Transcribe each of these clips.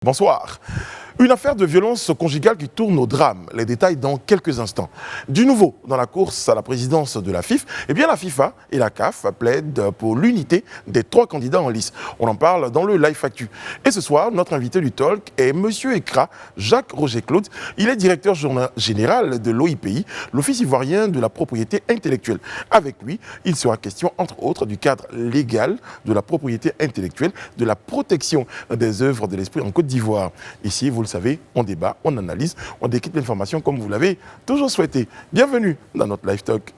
Bonsoir. Une affaire de violence conjugale qui tourne au drame. Les détails dans quelques instants. Du nouveau, dans la course à la présidence de la FIF, eh bien la FIFA et la CAF plaident pour l'unité des 3 candidats en lice. On en parle dans le Live Actu. Et ce soir, notre invité du talk est Monsieur Ekra, Jacques-Roger Claude. Il est directeur général de l'OIPI, l'Office ivoirien de la propriété intellectuelle. Avec lui, il sera question, entre autres, du cadre légal de la propriété intellectuelle, de la protection des œuvres de l'esprit en Côte d'Ivoire. Ici, vous le savez, on débat, on analyse, on décrypte l'information comme vous l'avez toujours souhaité. Bienvenue dans notre Live Talk.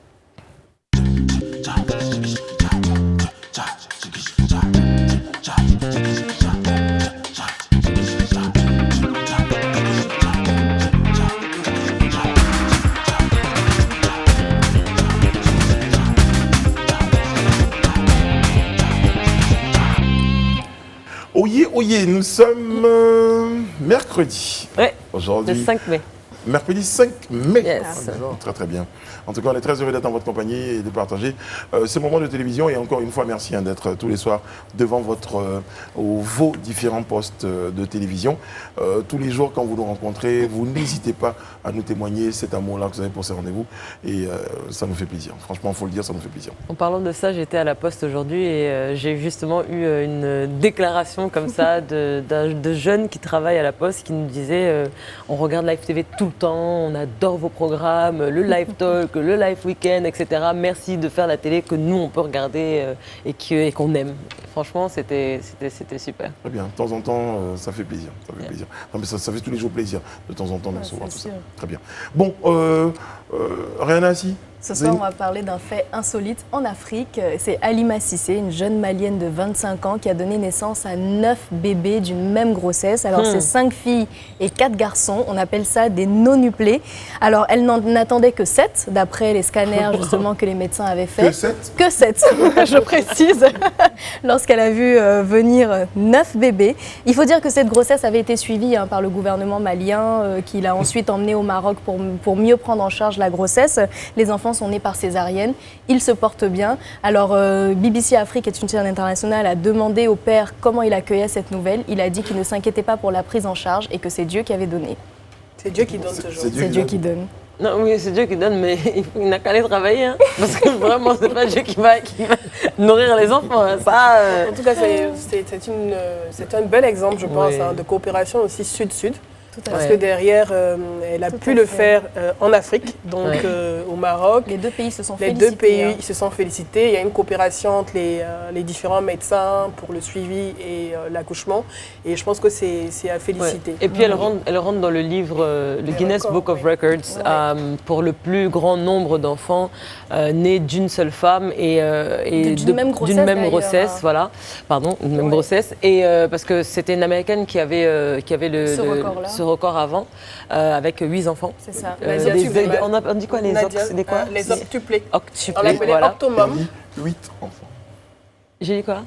Oyez, nous sommes mercredi. Oui, aujourd'hui. Le 5 mai. Mercredi 5 mai. Yes. Très très bien. En tout cas, on est très heureux d'être en votre compagnie et de partager ce moment de télévision. Et encore une fois, merci d'être tous les soirs devant vos différents postes de télévision. Tous les jours, quand vous nous rencontrez, vous n'hésitez pas à nous témoigner cet amour-là que vous avez pour ces rendez-vous. Et ça nous fait plaisir. Franchement, il faut le dire, ça nous fait plaisir. En parlant de ça, j'étais à la Poste aujourd'hui et j'ai justement eu une déclaration comme ça de jeunes qui travaillent à la Poste qui nous disaient on regarde Live TV tout le temps, on adore vos programmes, le Live Talk, le Live Weekend, etc. Merci de faire la télé que nous, on peut regarder et qu'on aime. Franchement, c'était super. Très bien. De temps en temps, ça fait plaisir. Ça fait plaisir. Non, mais ça fait tous les jours plaisir, de temps en temps, de recevoir tout ça. Très bien. Bon, Rihanna Assi. Ce soir, on va parler d'un fait insolite en Afrique. C'est Halima Cissé, une jeune malienne de 25 ans qui a donné naissance à 9 bébés d'une même grossesse. Alors, c'est 5 filles et 4 garçons. On appelle ça des nonuplés. Alors, elle n'en attendait que 7, d'après les scanners justement que les médecins avaient fait. Que 7 Que 7, je précise, lorsqu'elle a vu venir 9 bébés. Il faut dire que cette grossesse avait été suivie par le gouvernement malien, qui l'a ensuite emmenée au Maroc pour mieux prendre en charge la grossesse. Les enfants sont nés par césarienne, ils se portent bien. Alors BBC Afrique est une chaîne internationale, a demandé au père comment il accueillait cette nouvelle. Il a dit qu'il ne s'inquiétait pas pour la prise en charge et que c'est Dieu qui avait donné. C'est Dieu qui donne toujours. C'est Dieu qui donne. Non, oui, c'est Dieu qui donne, mais il n'a qu'à aller travailler. Hein, parce que vraiment, c'est pas Dieu qui va nourrir les enfants. Hein, ça, En tout cas, c'est un bel exemple, je pense, de coopération aussi sud-sud. Parce que derrière, elle a pu le faire en Afrique, donc au Maroc. Les deux pays se sont félicités. Les deux pays se sont félicités. Il y a une coopération entre les différents médecins pour le suivi et l'accouchement. Et je pense que c'est à féliciter. Et puis elle rentre dans le livre, le Guinness Book of Records, pour le plus grand nombre d'enfants nés d'une seule femme et d'une même grossesse. Voilà. Pardon, une même grossesse. Et parce que c'était une Américaine qui avait ce record avant, avec 8 enfants. C'est ça. On dit quoi, les octuplés? Les octuplés. Octuplés, on l'appelait octomum. 8 enfants. J'ai dit quoi?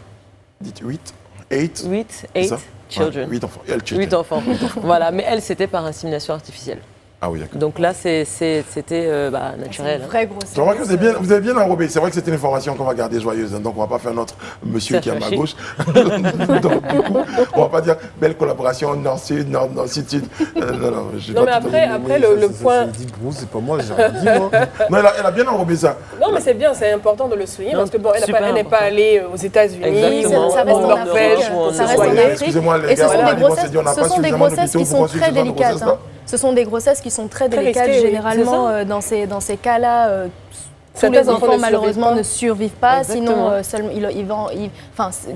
Dites 8. 8. 8 children. 8 enfants. 8 enfants. Voilà, mais elle, c'était par insémination artificielle. Ah oui, d'accord. Donc là, c'était naturel. C'est vraie grossesse. Je vois que vous avez bien enrobé. C'est vrai que c'était une information qu'on va garder joyeuse. Hein, donc on ne va pas faire notre monsieur qui est à ma gauche. Donc du coup, on ne va pas dire belle collaboration nord-sud, sud-sud. Non, mais après le point... C'est pas moi, j'ai dit moi. Non, elle a bien enrobé ça. Non, mais c'est bien, c'est important de le souligner. Parce que bon, elle n'est pas allée aux États-Unis. Exactement. Ça reste en Afrique. Ça reste en Afrique. Excusez-moi, les Et gars, ce sont des grossesses qui sont très délicates. Ce sont des grossesses qui sont très délicates. Risquées, généralement, dans ces cas-là, tous les enfants malheureusement ne survivent pas. Exactement. Sinon,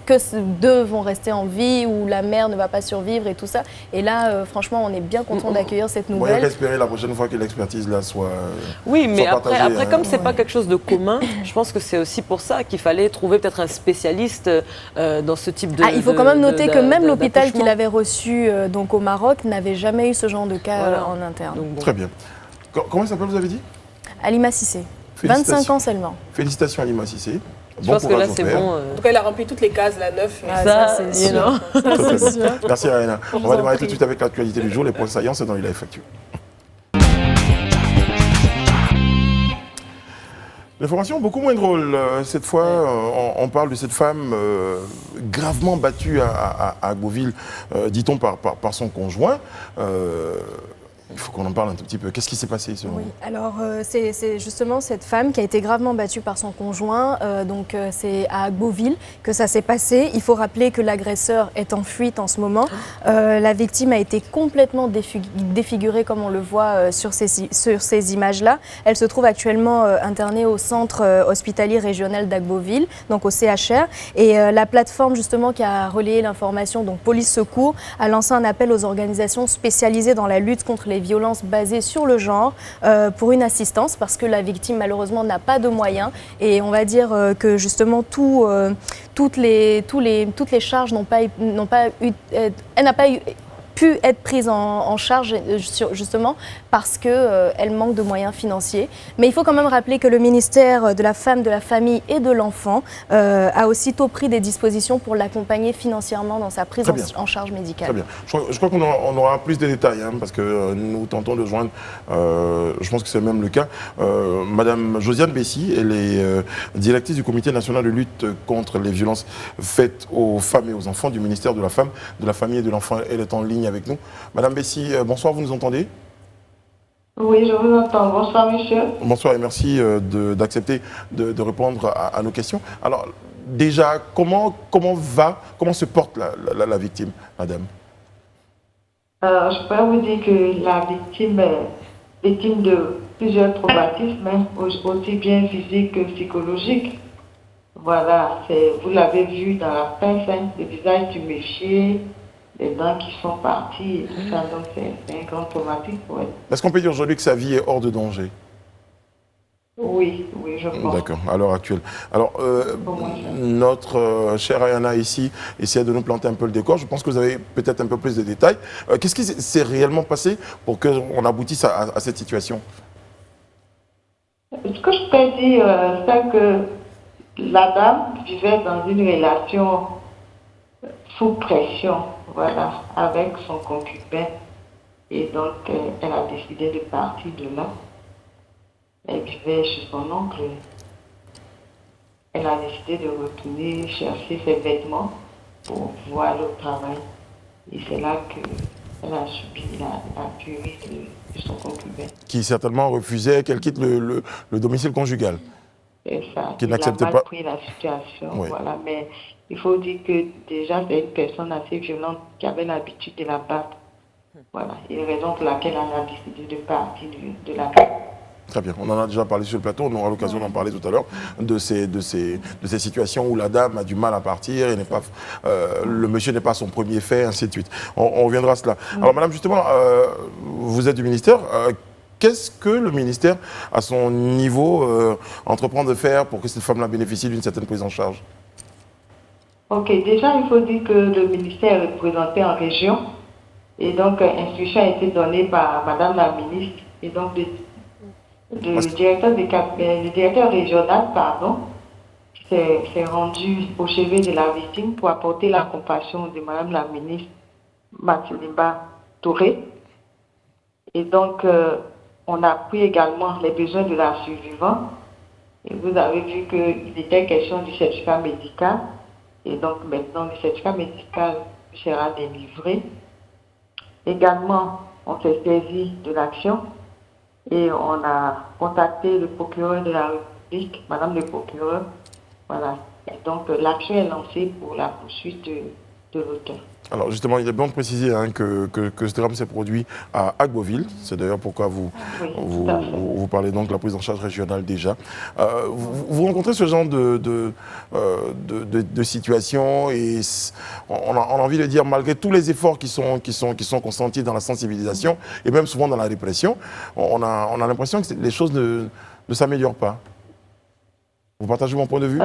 que 2 vont rester en vie ou la mère ne va pas survivre et tout ça. Et là, franchement, on est bien content d'accueillir cette nouvelle. On va espérer la prochaine fois que l'expertise là soit. Oui, mais partagée, après comme c'est pas quelque chose de commun, je pense que c'est aussi pour ça qu'il fallait trouver peut-être un spécialiste dans ce type de. Il faut quand même noter que même l'hôpital qu'il avait reçu donc au Maroc n'avait jamais eu ce genre de cas en interne. Donc, bon. Très bien. Comment il s'appelle, vous avez dit? Halima Cissé. 25 ans seulement. Félicitations Halima Cissé. Je pense que là, c'est bon. En tout cas, elle a rempli toutes les cases, la 9. Ça, c'est sûr. Merci, Rihanna. On va démarrer tout de suite avec l'actualité du jour, les points saillants, c'est dans le Live Actu. L'information beaucoup moins drôle. Cette fois, on parle de cette femme gravement battue à Agboville, dit-on, par son conjoint. Il faut qu'on en parle un tout petit peu. Qu'est-ce qui s'est passé selon vous? Alors c'est justement cette femme qui a été gravement battue par son conjoint. C'est à Agboville que ça s'est passé. Il faut rappeler que l'agresseur est en fuite en ce moment. La victime a été complètement défigurée comme on le voit sur ces images-là. Elle se trouve actuellement internée au centre hospitalier régional d'Agboville, donc au CHR. Et la plateforme justement qui a relayé l'information, donc Police Secours, a lancé un appel aux organisations spécialisées dans la lutte contre les violences basées sur le genre pour une assistance parce que la victime malheureusement n'a pas de moyens et on va dire que justement toutes les charges elle n'a pas pu être prise en charge justement parce qu'elle manque de moyens financiers. Mais il faut quand même rappeler que le ministère de la Femme, de la Famille et de l'Enfant a aussitôt pris des dispositions pour l'accompagner financièrement dans sa prise en charge médicale. Très bien. Je crois qu'on aura plus de détails parce que nous tentons de joindre, je pense que c'est même le cas, Madame Josiane Bessy, elle est directrice du Comité national de lutte contre les violences faites aux femmes et aux enfants du ministère de la Femme, de la Famille et de l'Enfant. Elle est en ligne avec nous. Madame Bessy, bonsoir, vous nous entendez? Oui, je vous entends. Bonsoir, monsieur. Bonsoir et merci d'accepter de répondre à nos questions. Alors, déjà, comment se porte la victime, madame? Je pourrais vous dire que la victime est victime de plusieurs traumatismes, aussi bien physiques que psychologiques. Voilà, vous l'avez vu dans la presse, le visage tuméfié, les dents qui sont parties, et tout ça, donc c'est un grand traumatisme pour elle. Est-ce qu'on peut dire aujourd'hui que sa vie est hors de danger? Oui, je pense. D'accord, à l'heure actuelle. Alors, notre chère Ayana ici essaie de nous planter un peu le décor. Je pense que vous avez peut-être un peu plus de détails. Qu'est-ce qui s'est réellement passé pour qu'on aboutisse à cette situation? Ce que je peux dire, c'est que la dame vivait dans une relation sous pression, voilà, avec son concubin. Et donc, elle a décidé de partir de là. Elle vivait chez son oncle. Elle a décidé de retourner chercher ses vêtements pour pouvoir aller au travail. Et c'est là qu'elle a subi la tuerie de son concubin. Qui certainement refusait qu'elle quitte le domicile conjugal. C'est ça. Qui n'acceptait pas. Elle a mal pris la situation, oui. Voilà. Mais il faut dire que déjà, c'est une personne assez violente qui avait l'habitude de la battre. Voilà. Et raison pour laquelle elle a décidé de partir de la maison. Très bien, on en a déjà parlé sur le plateau, on aura l'occasion d'en parler tout à l'heure, de ces situations où la dame a du mal à partir, et le monsieur n'est pas son premier fait, ainsi de suite. On reviendra à cela. Alors madame, justement, vous êtes du ministère, qu'est-ce que le ministère, à son niveau, entreprend de faire pour que cette femme-là bénéficie d'une certaine prise en charge? Ok, déjà il faut dire que le ministère est représenté en région, et donc instruction a été donnée par madame la ministre, et donc le directeur régional, s'est rendu au chevet de la victime pour apporter la compassion de Madame la ministre Mathilimba Touré. Et donc, on a pris également les besoins de la survivante. Et vous avez vu qu'il était question du certificat médical. Et donc, maintenant, le certificat médical sera délivré. Également, on s'est saisi de l'action. Et on a contacté le procureur de la République, Madame le procureur. Voilà. Et donc, l'action est lancée pour la poursuite de l'auteur. Alors justement, il est bon de préciser que ce drame s'est produit à Agboville. C'est d'ailleurs pourquoi vous parlez donc de la prise en charge régionale déjà. Vous rencontrez ce genre de situation et on a envie de dire, malgré tous les efforts qui sont consentis dans la sensibilisation et même souvent dans la répression, on a l'impression que les choses ne s'améliorent pas. Vous partagez mon point de vue?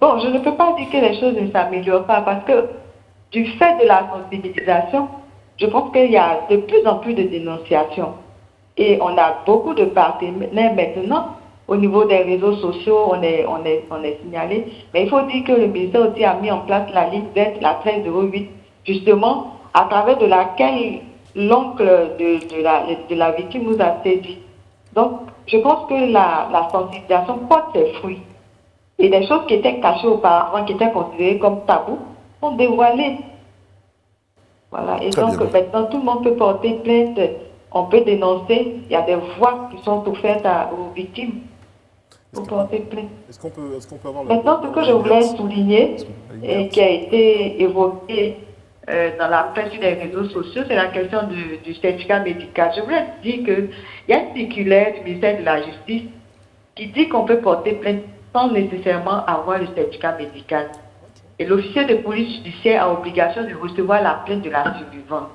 Bon, je ne peux pas dire que les choses ne s'améliorent pas parce que du fait de la sensibilisation, je pense qu'il y a de plus en plus de dénonciations. Et on a beaucoup de partenaires maintenant. Au niveau des réseaux sociaux, on est signalé. Mais il faut dire que le ministère aussi a mis en place la ligne verte, la 1308, justement, à travers de laquelle l'oncle de la victime nous a saisi. Donc, je pense que la sensibilisation porte ses fruits. Et des choses qui étaient cachées auparavant, qui étaient considérées comme tabous, sont dévoilées. Voilà. Et donc, maintenant, tout le monde peut porter plainte, on peut dénoncer. Il y a des voix qui sont offertes aux victimes pour porter plainte. Est-ce qu'on peut avoir maintenant, ce que je voulais souligner et qui a été évoqué dans la presse et les réseaux sociaux, c'est la question du certificat médical. Je voulais dire qu'il y a une circulaire du ministère de la Justice qui dit qu'on peut porter plainte sans nécessairement avoir le certificat médical. Et l'officier de police judiciaire a obligation de recevoir la plainte de la survivante.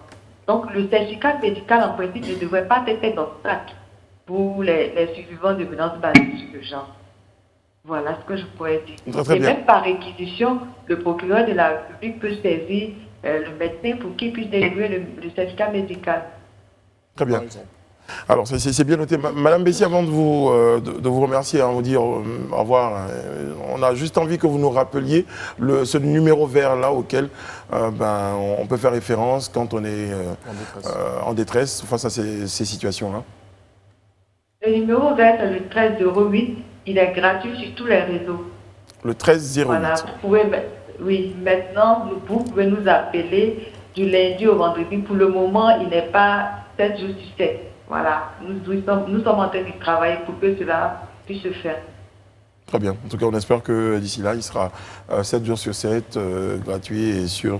Donc le certificat médical en principe ne devrait pas être d'obstacle pour les survivants de violences basées sur le genre. Voilà ce que je pourrais dire. Très et bien. même par réquisition, le procureur de la République peut saisir le médecin pour qu'il puisse délivrer le certificat médical. Très bien. Alors, c'est bien noté. Madame Bessy, avant de vous remercier, vous dire au revoir, on a juste envie que vous nous rappeliez ce numéro vert-là auquel on peut faire référence quand on est en détresse face à ces situations-là. Le numéro vert, c'est le 1308. Il est gratuit sur tous les réseaux. Le 1308. Voilà, vous pouvez, oui, maintenant, vous pouvez nous appeler du lundi au vendredi. Pour le moment, il n'est pas 7 jours sur 7. Voilà, nous sommes en train de travailler pour que cela puisse se faire. Très bien. En tout cas, on espère que d'ici là, il sera 7 jours sur 7, gratuit et sur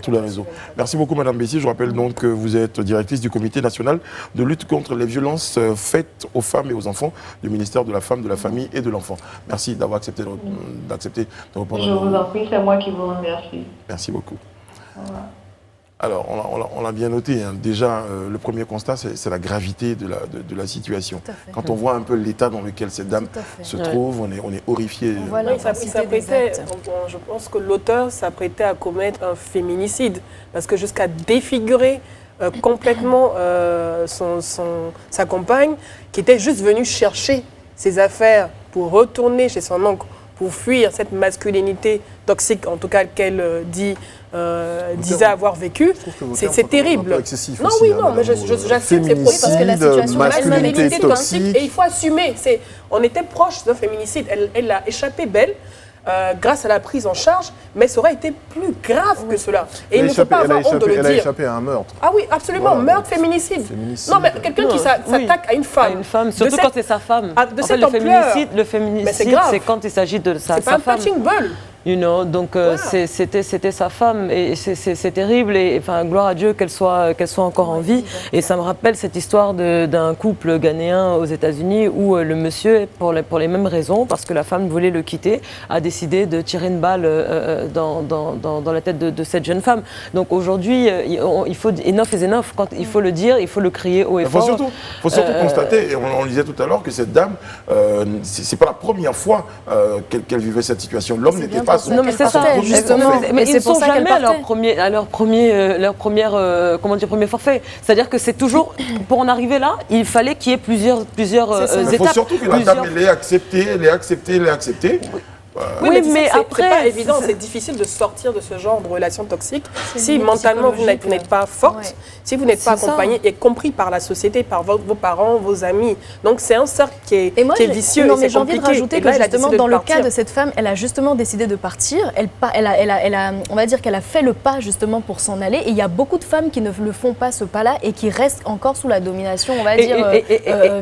tous les réseaux. Merci beaucoup, Madame Bessy. Je rappelle donc que vous êtes directrice du Comité national de lutte contre les violences faites aux femmes et aux enfants du ministère de la Femme, de la Famille et de l'Enfant. Merci d'avoir accepté de répondre. Je vous en prie, c'est moi qui vous remercie. Merci beaucoup. Voilà. Alors, on l'a bien noté. Hein. Déjà, le premier constat, c'est la gravité de la situation. Quand on voit un peu l'état dans lequel cette dame se trouve, on est horrifié. Voilà, je pense que l'auteur s'apprêtait à commettre un féminicide, parce que jusqu'à défigurer complètement sa compagne, qui était juste venue chercher ses affaires pour retourner chez son oncle, pour fuir cette masculinité toxique, en tout cas qu'elle disait avoir vécu, c'est terrible. Excessif non, aussi, oui, hein, non, mais j'assume ces propos parce que la situation masculinité toxique. Et il faut assumer. On était proche d'un féminicide. Elle a échappé belle. Grâce à la prise en charge, mais ça aurait été plus grave que cela. Et il ne faut pas avoir honte de le dire. Elle a échappé à un meurtre. Ah oui, absolument, Voilà. meurtre, féminicide. Non, mais quelqu'un qui s'attaque à une femme. À une femme, surtout quand c'est sa femme. De cette ampleur. Le féminicide, c'est quand il s'agit de sa femme. C'est pas un punching ball. Donc c'était sa femme et c'est terrible et enfin gloire à Dieu qu'elle soit encore en vie. Et ça me rappelle cette histoire d'un couple ghanéen aux États-Unis où le monsieur, pour les mêmes raisons, parce que la femme voulait le quitter, a décidé de tirer une balle dans la tête de cette jeune femme. Donc aujourd'hui, il faut enough is enough. Quand il faut le dire, il faut le crier haut et fort. Il faut surtout constater, et on le disait tout à l'heure, que cette dame, c'est pas la première fois qu'elle vivait cette situation. L'homme n'était pas son. Non, mais c'est ça, justement. Mais ils ne sont jamais à leur premier forfait. C'est-à-dire que c'est toujours, pour en arriver là, il fallait qu'il y ait plusieurs étapes. Il faut surtout que la dame l'ait accepté. Oui, mais après, c'est pas évident, c'est difficile de sortir de ce genre de relation toxique si mentalement vous n'êtes pas forte, si vous n'êtes pas accompagné et compris par la société, par vos parents, vos amis. Donc c'est un cercle qui est vicieux. Non, mais j'ai envie de rajouter que justement dans le cas de cette femme, elle a justement décidé de partir. On va dire qu'elle a fait le pas justement pour s'en aller. Et il y a beaucoup de femmes qui ne le font pas ce pas-là et qui restent encore sous la domination, on va dire,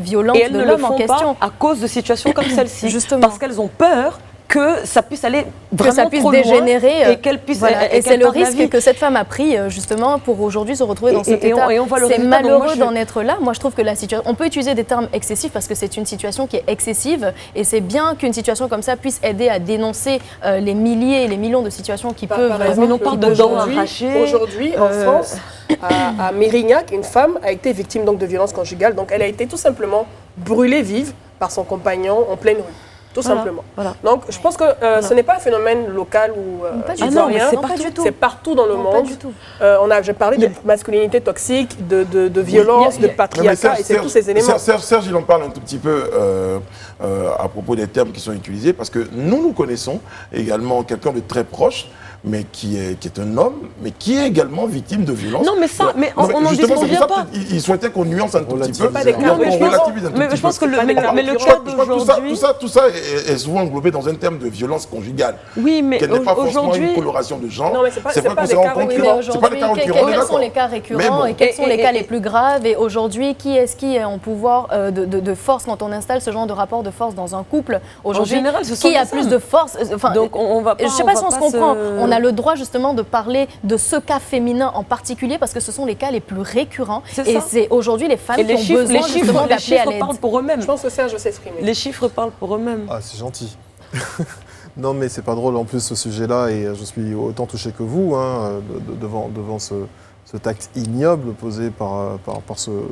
violente de l'homme en question. Et elles ne le font pas à cause de situations comme celle-ci. Justement. Parce qu'elles ont peur que ça puisse aller vraiment que ça puisse trop dégénérer loin et qu'elle puisse et c'est le risque que cette femme a pris justement pour aujourd'hui se retrouver dans cet état. C'est malheureux d'en être là. Moi je trouve que la situation, on peut utiliser des termes excessifs parce que c'est une situation qui est excessive et c'est bien qu'une situation comme ça puisse aider à dénoncer les milliers et les millions de situations qui peuvent. Mais on parle de dents arrachées. Aujourd'hui en France, à Mérignac, une femme a été victime donc de violences conjugales. Donc elle a été tout simplement brûlée vive par son compagnon en pleine rue. Tout simplement. Voilà. Donc, je pense que ce n'est pas un phénomène local ou ivoirien. C'est partout dans le monde. J'ai parlé de masculinité toxique, de violence, de patriarcat, et c'est tous ces éléments. Serge, il en parle un tout petit peu à propos des termes qui sont utilisés, parce que nous connaissons également quelqu'un de très proche mais qui est un homme, mais qui est également victime de violence. Non, mais ça, mais on n'en justement, c'est disconvient pour ça pas. qu'il souhaitait qu'on nuance un tout petit peu. pas des cas Non, mais on récurrents. relativise un tout Mais petit je pense peu. que le Je cas crois que d'aujourd'hui... tout ça est souvent englobé dans un terme de violence conjugale. Oui, mais Qu'elle n'est pas forcément une aujourd'hui... coloration de genre. Non, mais c'est pas vrai des qu'on cas s'est rendu compte Oui, que mais c'est pas des aujourd'hui, cas récurrents, on est quels sont d'accord. les cas Mais récurrents bon. et quels sont les cas les plus graves? Et aujourd'hui, qui est-ce qui est en pouvoir de force quand on installe ce genre de rapport de force dans un couple? Aujourd'hui, général, ce sont qui a les plus hommes. de force? Enfin, Donc on va pas... je ne sais pas si on va se comprend. se- On a le droit justement de parler de ce cas féminin en particulier parce que ce sont les cas les plus récurrents. C'est Et ça. c'est aujourd'hui les femmes Et qui ont besoin justement les d'appeler à chiffres l'aide. parlent pour eux-mêmes. Je pense que Serge sait s'exprimer. Les chiffres parlent pour eux-mêmes. Ah, c'est gentil. Non, mais c'est pas drôle en plus ce sujet-là, et je suis autant touché que vous devant cet acte ignoble posé par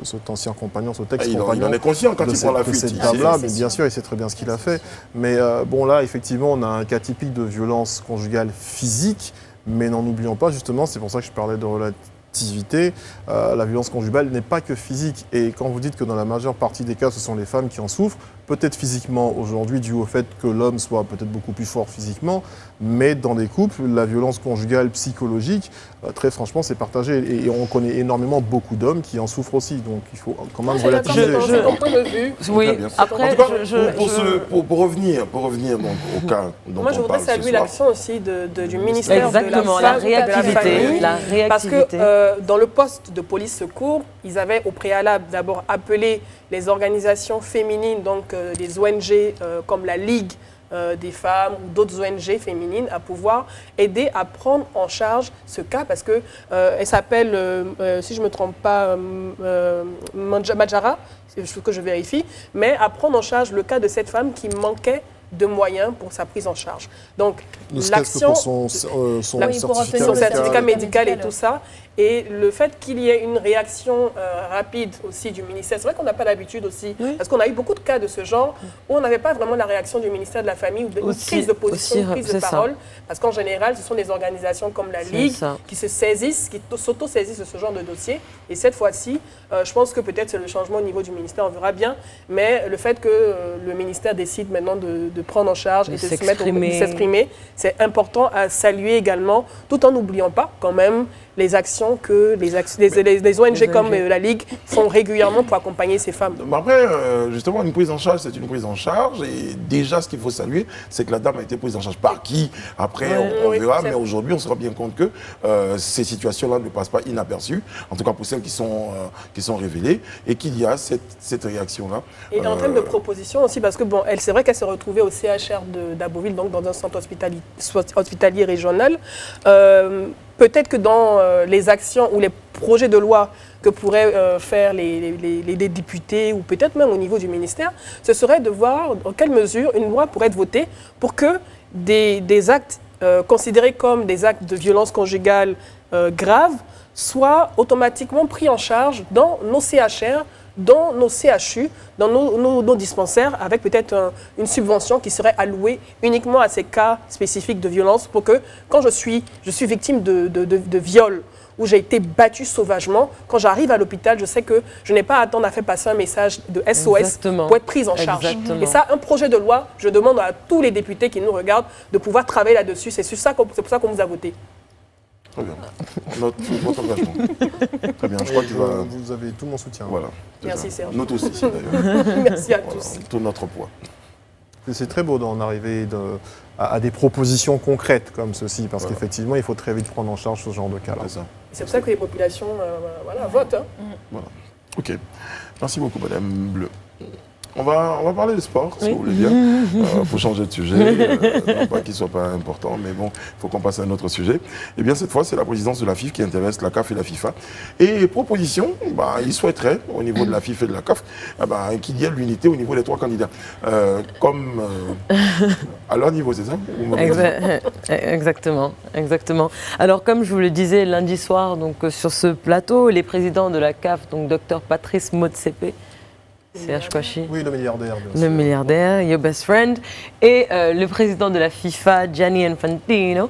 cet ancien compagnon, cet Il ex-compagnon. en est conscient quand de il prend la fuite. cette Il dame-là, sait. mais bien sûr, il sait très bien ce qu'il a fait. Mais bon, là, effectivement, on a un cas typique de violence conjugale physique, mais n'en oublions pas, justement, c'est pour ça que je parlais de relativité, la violence conjugale n'est pas que physique. Et quand vous dites que dans la majeure partie des cas, ce sont les femmes qui en souffrent, peut-être physiquement aujourd'hui, dû au fait que l'homme soit peut-être beaucoup plus fort physiquement, mais dans des couples, la violence conjugale psychologique, très franchement, c'est partagé. Et on connaît énormément beaucoup d'hommes qui en souffrent aussi. Donc il faut quand même relativiser. C'est ton point de vue. Oui, Très bien. après, En tout cas, je- pour revenir donc, au cas dont Moi, je on voudrais parle ce saluer soir. l'action aussi du ministère Exactement, de la la Femme et de la réactivité. Famille. La Parce que réactivité. dans le poste de police secours, ils avaient au préalable d'abord appelé les organisations féminines, donc les ONG comme la Ligue des femmes ou d'autres ONG féminines à pouvoir aider à prendre en charge ce cas parce que elle s'appelle, si je ne me trompe pas, Madjara, c'est ce que je vérifie, mais à prendre en charge le cas de cette femme qui manquait de moyens pour sa prise en charge. Donc Ne serait-ce que l'action, pour son Oui, pour obtenir son le certificat médical et médical. tout ça. Et le fait qu'il y ait une réaction rapide aussi du ministère, c'est vrai qu'on n'a pas l'habitude aussi, parce qu'on a eu beaucoup de cas de ce genre où on n'avait pas vraiment la réaction du ministère de la Famille ou une Aussi- prise de position, aussi, une prise de c'est ça. parole, parce qu'en général, ce sont des organisations comme la C'est Ligue ça. qui se saisissent, qui s'auto-saisissent de ce genre de dossier. Et cette fois-ci, je pense que peut-être c'est le changement au niveau du ministère, on verra bien, mais le fait que le ministère décide maintenant de prendre en charge et de se mettre de s'exprimer, c'est important à saluer également, tout en n'oubliant pas quand même les actions que les ONG comme la Ligue font régulièrement pour accompagner ces femmes. Mais après, justement, une prise en charge, c'est une prise en charge. Et déjà, ce qu'il faut saluer, c'est que la dame a été prise en charge par qui. Après, on Oui, verra. c'est Mais vrai. aujourd'hui, on se rend bien compte que ces situations-là ne passent pas inaperçues. En tout cas, pour celles qui sont révélées. Et qu'il y a cette réaction-là. Et en termes de propositions aussi, parce que bon, c'est vrai qu'elle s'est retrouvée au CHR d'Abbeville, donc dans un centre hospitalier régional. Peut-être que dans les actions ou les projets de loi que pourraient faire les députés ou peut-être même au niveau du ministère, ce serait de voir dans quelle mesure une loi pourrait être votée pour que des actes considérés comme des actes de violence conjugale graves soient automatiquement pris en charge dans nos CHR, dans nos CHU, dans nos dispensaires, avec peut-être une subvention qui serait allouée uniquement à ces cas spécifiques de violence pour que, quand je suis victime de viol, où j'ai été battue sauvagement, quand j'arrive à l'hôpital, je sais que je n'ai pas à attendre à faire passer un message de SOS Exactement. pour être prise en charge. Exactement. Et ça, un projet de loi, je demande à tous les députés qui nous regardent de pouvoir travailler là-dessus. C'est pour ça qu'on vous a voté. Très bien. Votre engagement. Très bien. Je crois que tu vas. Vous avez tout mon soutien. Voilà. c'est Merci, ça. Serge. Nous tous ici, d'ailleurs. Merci à Voilà, tous. tout notre poids. Et c'est très beau d'en arriver à des propositions concrètes comme ceci, parce Voilà. qu'effectivement, il faut très vite prendre en charge ce genre de cas-là. C'est ça. C'est pour ça que les populations votent. Hein. Voilà. OK. Merci beaucoup, Madame Bleu. On va parler de sport, si Oui. vous voulez bien, pour changer de sujet. Non pas qu'il ne soit pas important, mais bon, il faut qu'on passe à un autre sujet. Eh bien, cette fois, c'est la présidence de la FIF qui intéresse la CAF et la FIFA. Et proposition, ils souhaiteraient, au niveau de la FIF et de la CAF, qu'il y ait l'unité au niveau des trois candidats. À leur niveau, c'est ça? Exactement. Alors, comme je vous le disais lundi soir, donc sur ce plateau, les présidents de la CAF, donc Dr Patrice Motsepe, CH Kouachi. Oui, le milliardaire, bien Le sûr. milliardaire, your best friend, et le président de la FIFA, Gianni Infantino,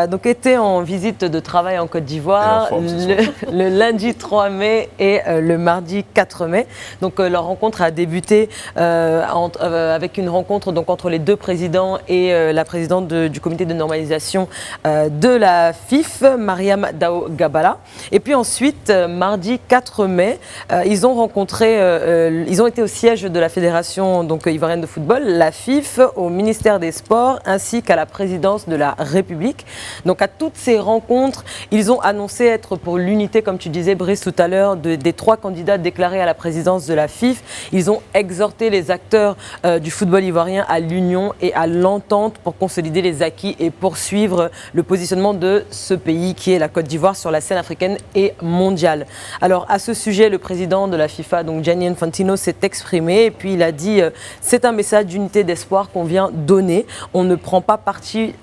donc était en visite de travail en Côte d'Ivoire Elle est en forme, le lundi 3 mai et le mardi 4 mai. Donc leur rencontre a débuté avec une rencontre donc, entre les deux présidents et la présidente du comité de normalisation de la FIF, Mariam Dao Gabala. Et puis ensuite, mardi 4 mai, ils ont été au siège de la fédération donc, ivoirienne de football, la FIF, au ministère des Sports ainsi qu'à la présidence de la République. Donc à toutes ces rencontres, ils ont annoncé être pour l'unité, comme tu disais Brice tout à l'heure, des 3 candidats déclarés à la présidence de la FIF. Ils ont exhorté les acteurs du football ivoirien à l'union et à l'entente pour consolider les acquis et poursuivre le positionnement de ce pays qui est la Côte d'Ivoire sur la scène africaine et mondiale. Alors à ce sujet, le président de la FIFA, donc Gianni Infantino, s'est exprimé et puis il a dit c'est un message d'unité d'espoir qu'on vient donner. On ne prend pas parti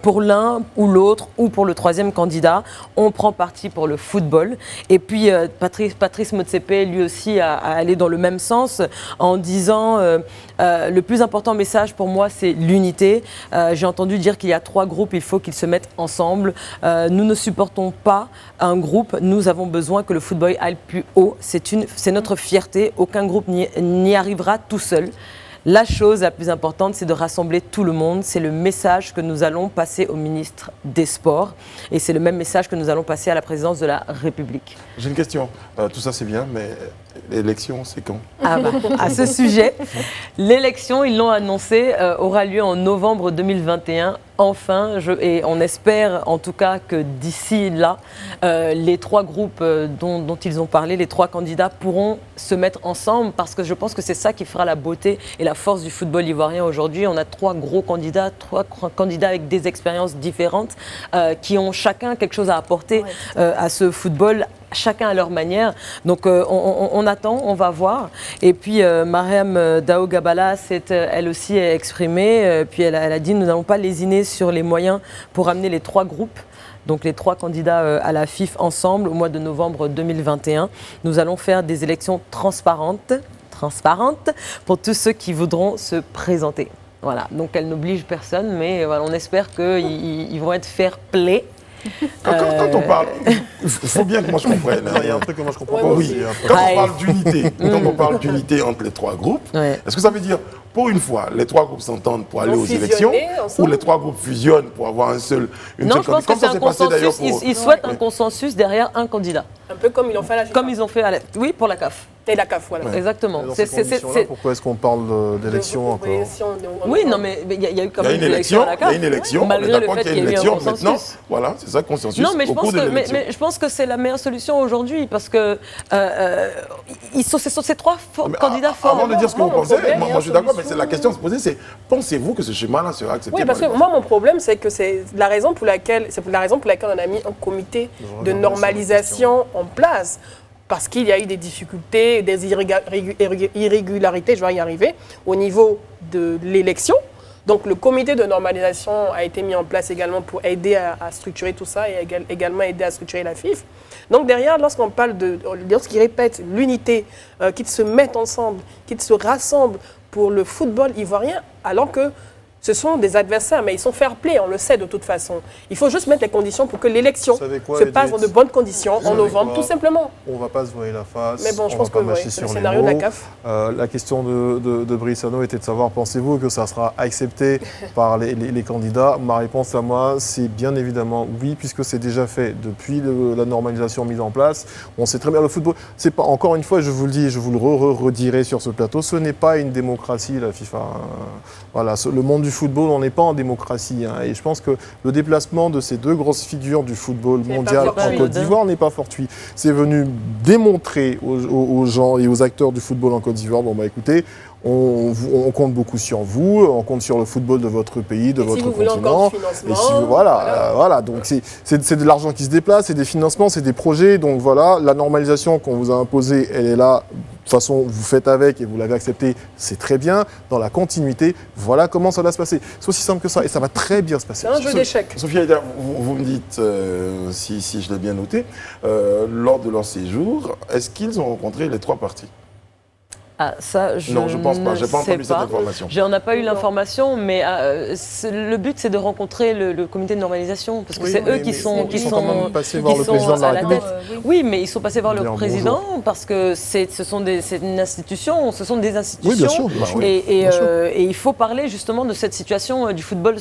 pour l'un ou l'autre ou pour le 3e candidat. On prend parti pour le football. Et puis Patrice Motsepe, lui aussi, a allé dans le même sens en disant le plus important message pour moi, c'est l'unité. J'ai entendu dire qu'il y a 3 groupes, il faut qu'ils se mettent ensemble. Nous ne supportons pas un groupe, nous avons besoin que le football aille plus haut. C'est notre fierté, aucun groupe n'y arrivera tout seul. La chose la plus importante, c'est de rassembler tout le monde. C'est le message que nous allons passer au ministre des Sports. Et c'est le même message que nous allons passer à la présidence de la République. J'ai une question. Tout ça, c'est bien, mais l'élection, c'est quand? À ce sujet, l'élection, ils l'ont annoncé, aura lieu en novembre 2021. Enfin, et on espère en tout cas que d'ici là, les 3 groupes dont ils ont parlé, les 3 candidats pourront se mettre ensemble parce que je pense que c'est ça qui fera la beauté et la force du football ivoirien aujourd'hui. On a 3 gros candidats, 3 candidats avec des expériences différentes qui ont chacun quelque chose à apporter à ce football, chacun à leur manière. Donc on attend, on va voir. Et puis Mariam Dao Gabala s'est elle aussi exprimée. Puis elle a dit nous n'allons pas lésiner sur les moyens pour amener les 3 groupes. Donc les 3 candidats à la FIF ensemble au mois de novembre 2021. Nous allons faire des élections transparentes pour tous ceux qui voudront se présenter. Voilà, donc elle n'oblige personne, mais voilà, on espère qu'ils vont être fair play. Quand on parle, il faut bien que moi je comprenne. Il y a un truc que moi je comprends pas Oui, aussi. quand on parle d'unité entre les 3 groupes, est-ce que ça veut dire pour une fois les 3 groupes s'entendent pour aller aux élections ou les 3 groupes fusionnent pour avoir une seule Non, je pense que c'est un consensus. Ils souhaitent un consensus derrière un candidat. Un peu comme ils l'ont fait à la FIFA. Comme ils ont fait oui, pour la CAF. Et la CAF, voilà. Exactement. Dans ces conditions-là, pourquoi est-ce qu'on parle d'élection encore? Oui, non, mais il y a eu quand même une élection à la CAF. Il y a une élection, malgré le fait qu'il y ait eu un consensus. Maintenant, voilà, c'est ça le consensus. Non, mais je pense que c'est la meilleure solution aujourd'hui parce que ce sont ces 3 candidats forts. Avant de dire ce que vous pensez, moi je suis d'accord, mais la question à se poser, c'est pensez-vous que ce schéma-là sera accepté? Oui, parce que moi, mon problème, c'est que c'est la raison pour laquelle on a mis un comité de normalisation en place. Parce qu'il y a eu des difficultés, des irrégularités, je vais y arriver, au niveau de l'élection. Donc le comité de normalisation a été mis en place également pour aider à structurer tout ça et également aider à structurer la FIF. Donc derrière, lorsqu'ils répètent l'unité, qu'ils se mettent ensemble, qu'ils se rassemblent pour le football ivoirien, alors que ce sont des adversaires, mais ils sont fair play, on le sait de toute façon. Il faut juste mettre les conditions pour que l'élection se passe dans de bonnes conditions en novembre, tout simplement. On ne va pas se voiler la face, mais bon, je pense que c'est le scénario de la CAF. La question de Brice Hano était de savoir, pensez-vous que ça sera accepté par les candidats? Ma réponse à moi, c'est bien évidemment oui, puisque c'est déjà fait depuis la normalisation mise en place. On sait très bien le football. C'est pas, encore une fois, je vous le dis, je vous le redirai sur ce plateau, ce n'est pas une démocratie, la FIFA. Voilà, le monde du football, on n'est pas en démocratie. Et je pense que le déplacement de ces 2 grosses figures du football mondial en Côte d'Ivoire n'est pas fortuit. C'est venu démontrer aux gens et aux acteurs du football en Côte d'Ivoire, bon bah écoutez, on compte beaucoup sur vous, on compte sur le football de votre pays, de votre continent. Et si vous, voilà. Donc c'est de l'argent qui se déplace, c'est des financements, c'est des projets. Donc voilà, la normalisation qu'on vous a imposée, elle est là. De toute façon, vous faites avec et vous l'avez accepté, c'est très bien. Dans la continuité, voilà comment ça va se passer. C'est aussi simple que ça et ça va très bien se passer. C'est un jeu d'échecs. Sophie Haïder, vous me dites, si je l'ai bien noté, lors de leur séjour, est-ce qu'ils ont rencontré les 3 parties? Ah, ça, je Non, je pense pas. J'ai pas sais entendu cette information. On n'a pas eu Non. l'information, mais le but, c'est de rencontrer le comité de normalisation, parce que Oui, c'est oui, eux mais qui sont quand même passés voir qui le sont président de la à la République. tête. Oui, mais ils sont passés voir le Dire président parce que c'est une institution, ce sont des institutions. Oui, bien sûr. Bien sûr. Et il faut parler justement de cette situation du football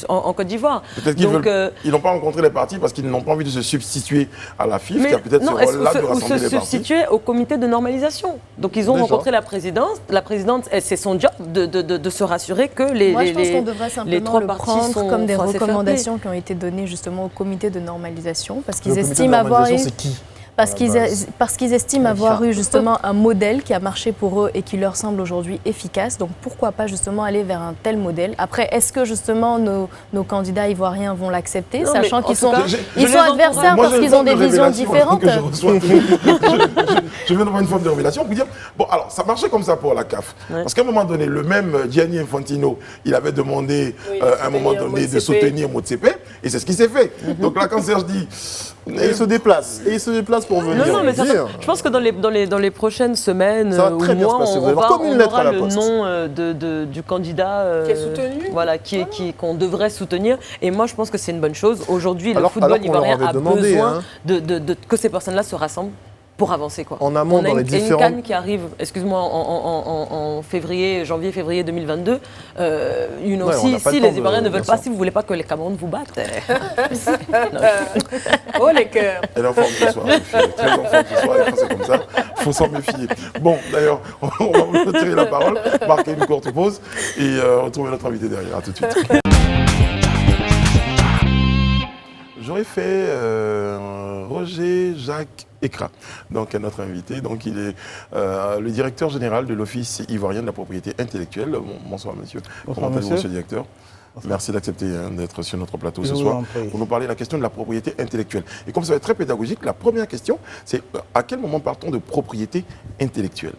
en Côte d'Ivoire. Peut-être qu'ils Donc, ils n'ont pas rencontré les partis parce qu'ils n'ont pas envie de se substituer à la FIF, mais qui a peut-être ce non, rôle-là de ou rassembler se les partis. substituer au comité de normalisation. Donc ils ont Déjà. rencontré la présidente. La présidente, c'est son job de se rassurer que Moi, je pense qu'on devrait les simplement trois le parties prendre sont comme des assez fair-play. recommandations qui ont été données justement au comité de normalisation, parce Le qu'ils comité de estiment avoir eu... normalisation, c'est qui Parce à la qu'ils base estiment avoir eu justement un modèle qui a marché pour eux et qui leur semble aujourd'hui efficace. Donc pourquoi pas justement aller vers un tel modèle. Après, est-ce que justement nos candidats ivoiriens vont l'accepter, Non, sachant mais en qu'ils tout sont, cas, ils sont adversaires Moi, parce j'ai qu'ils une ont forme des de visions révélation différentes. que je reçois. Je viens d'avoir une forme de révélation pour dire, bon, alors, ça marchait comme ça pour la CAF. Ouais. Parce qu'à un moment donné, le même Gianni Infantino, il avait demandé, Oui, à un moment soutenir donné, de Motsepe. soutenir Motsepe, et c'est ce qui s'est fait. Donc là, quand Serge dit... Et il se déplace. Et il se déplace pour venir. Non, mais dire. je pense que dans les prochaines semaines Ça va ou très bien mois, se passer. Vous on allez voir comme une lettre aura à la le poste. nom du candidat Qui est soutenu. voilà, qu'on devrait soutenir. Et moi, je pense que c'est une bonne chose. Aujourd'hui, le Alors football qu'on leur ivoirien avait a demandé, besoin hein. que ces personnes-là se rassemblent pour avancer, quoi. En amont, On a dans les une différentes- CAN qui arrive, excuse-moi, en janvier-février 2022. Une Ouais, aussi, on n'a pas le si temps les Ivoiriens ne bien veulent pas, sûr. si vous voulez pas que les Cameroun vous battent. Oh les cœurs. Elle est en forme ce soir, les filles. Très en forme ce soir, et quand c'est comme ça, il faut s'en méfier. Bon, d'ailleurs, on va vous retirer la parole, marquer une courte pause et retrouver notre invité derrière. À tout de suite. J'aurais fait Roger Jacques Ekra, donc notre invité. Donc il est le directeur général de l'Office ivoirien de la propriété intellectuelle. Bonsoir monsieur. Bonsoir, Comment allez-vous, monsieur. monsieur le directeur? Merci d'accepter d'être sur notre plateau Je ce vous soir en prie. pour nous parler de la question de la propriété intellectuelle. Et comme ça va être très pédagogique, la première question, c'est à quel moment part-on de propriété intellectuelle?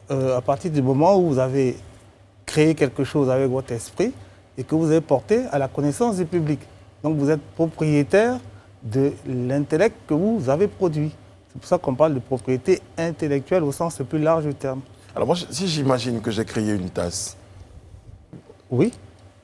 À partir du moment où vous avez créé quelque chose avec votre esprit et que vous avez porté à la connaissance du public. Donc vous êtes propriétaire de l'intellect que vous avez produit. C'est pour ça qu'on parle de propriété intellectuelle au sens le plus large du terme. Alors moi, si j'imagine que j'ai créé une tasse, Oui,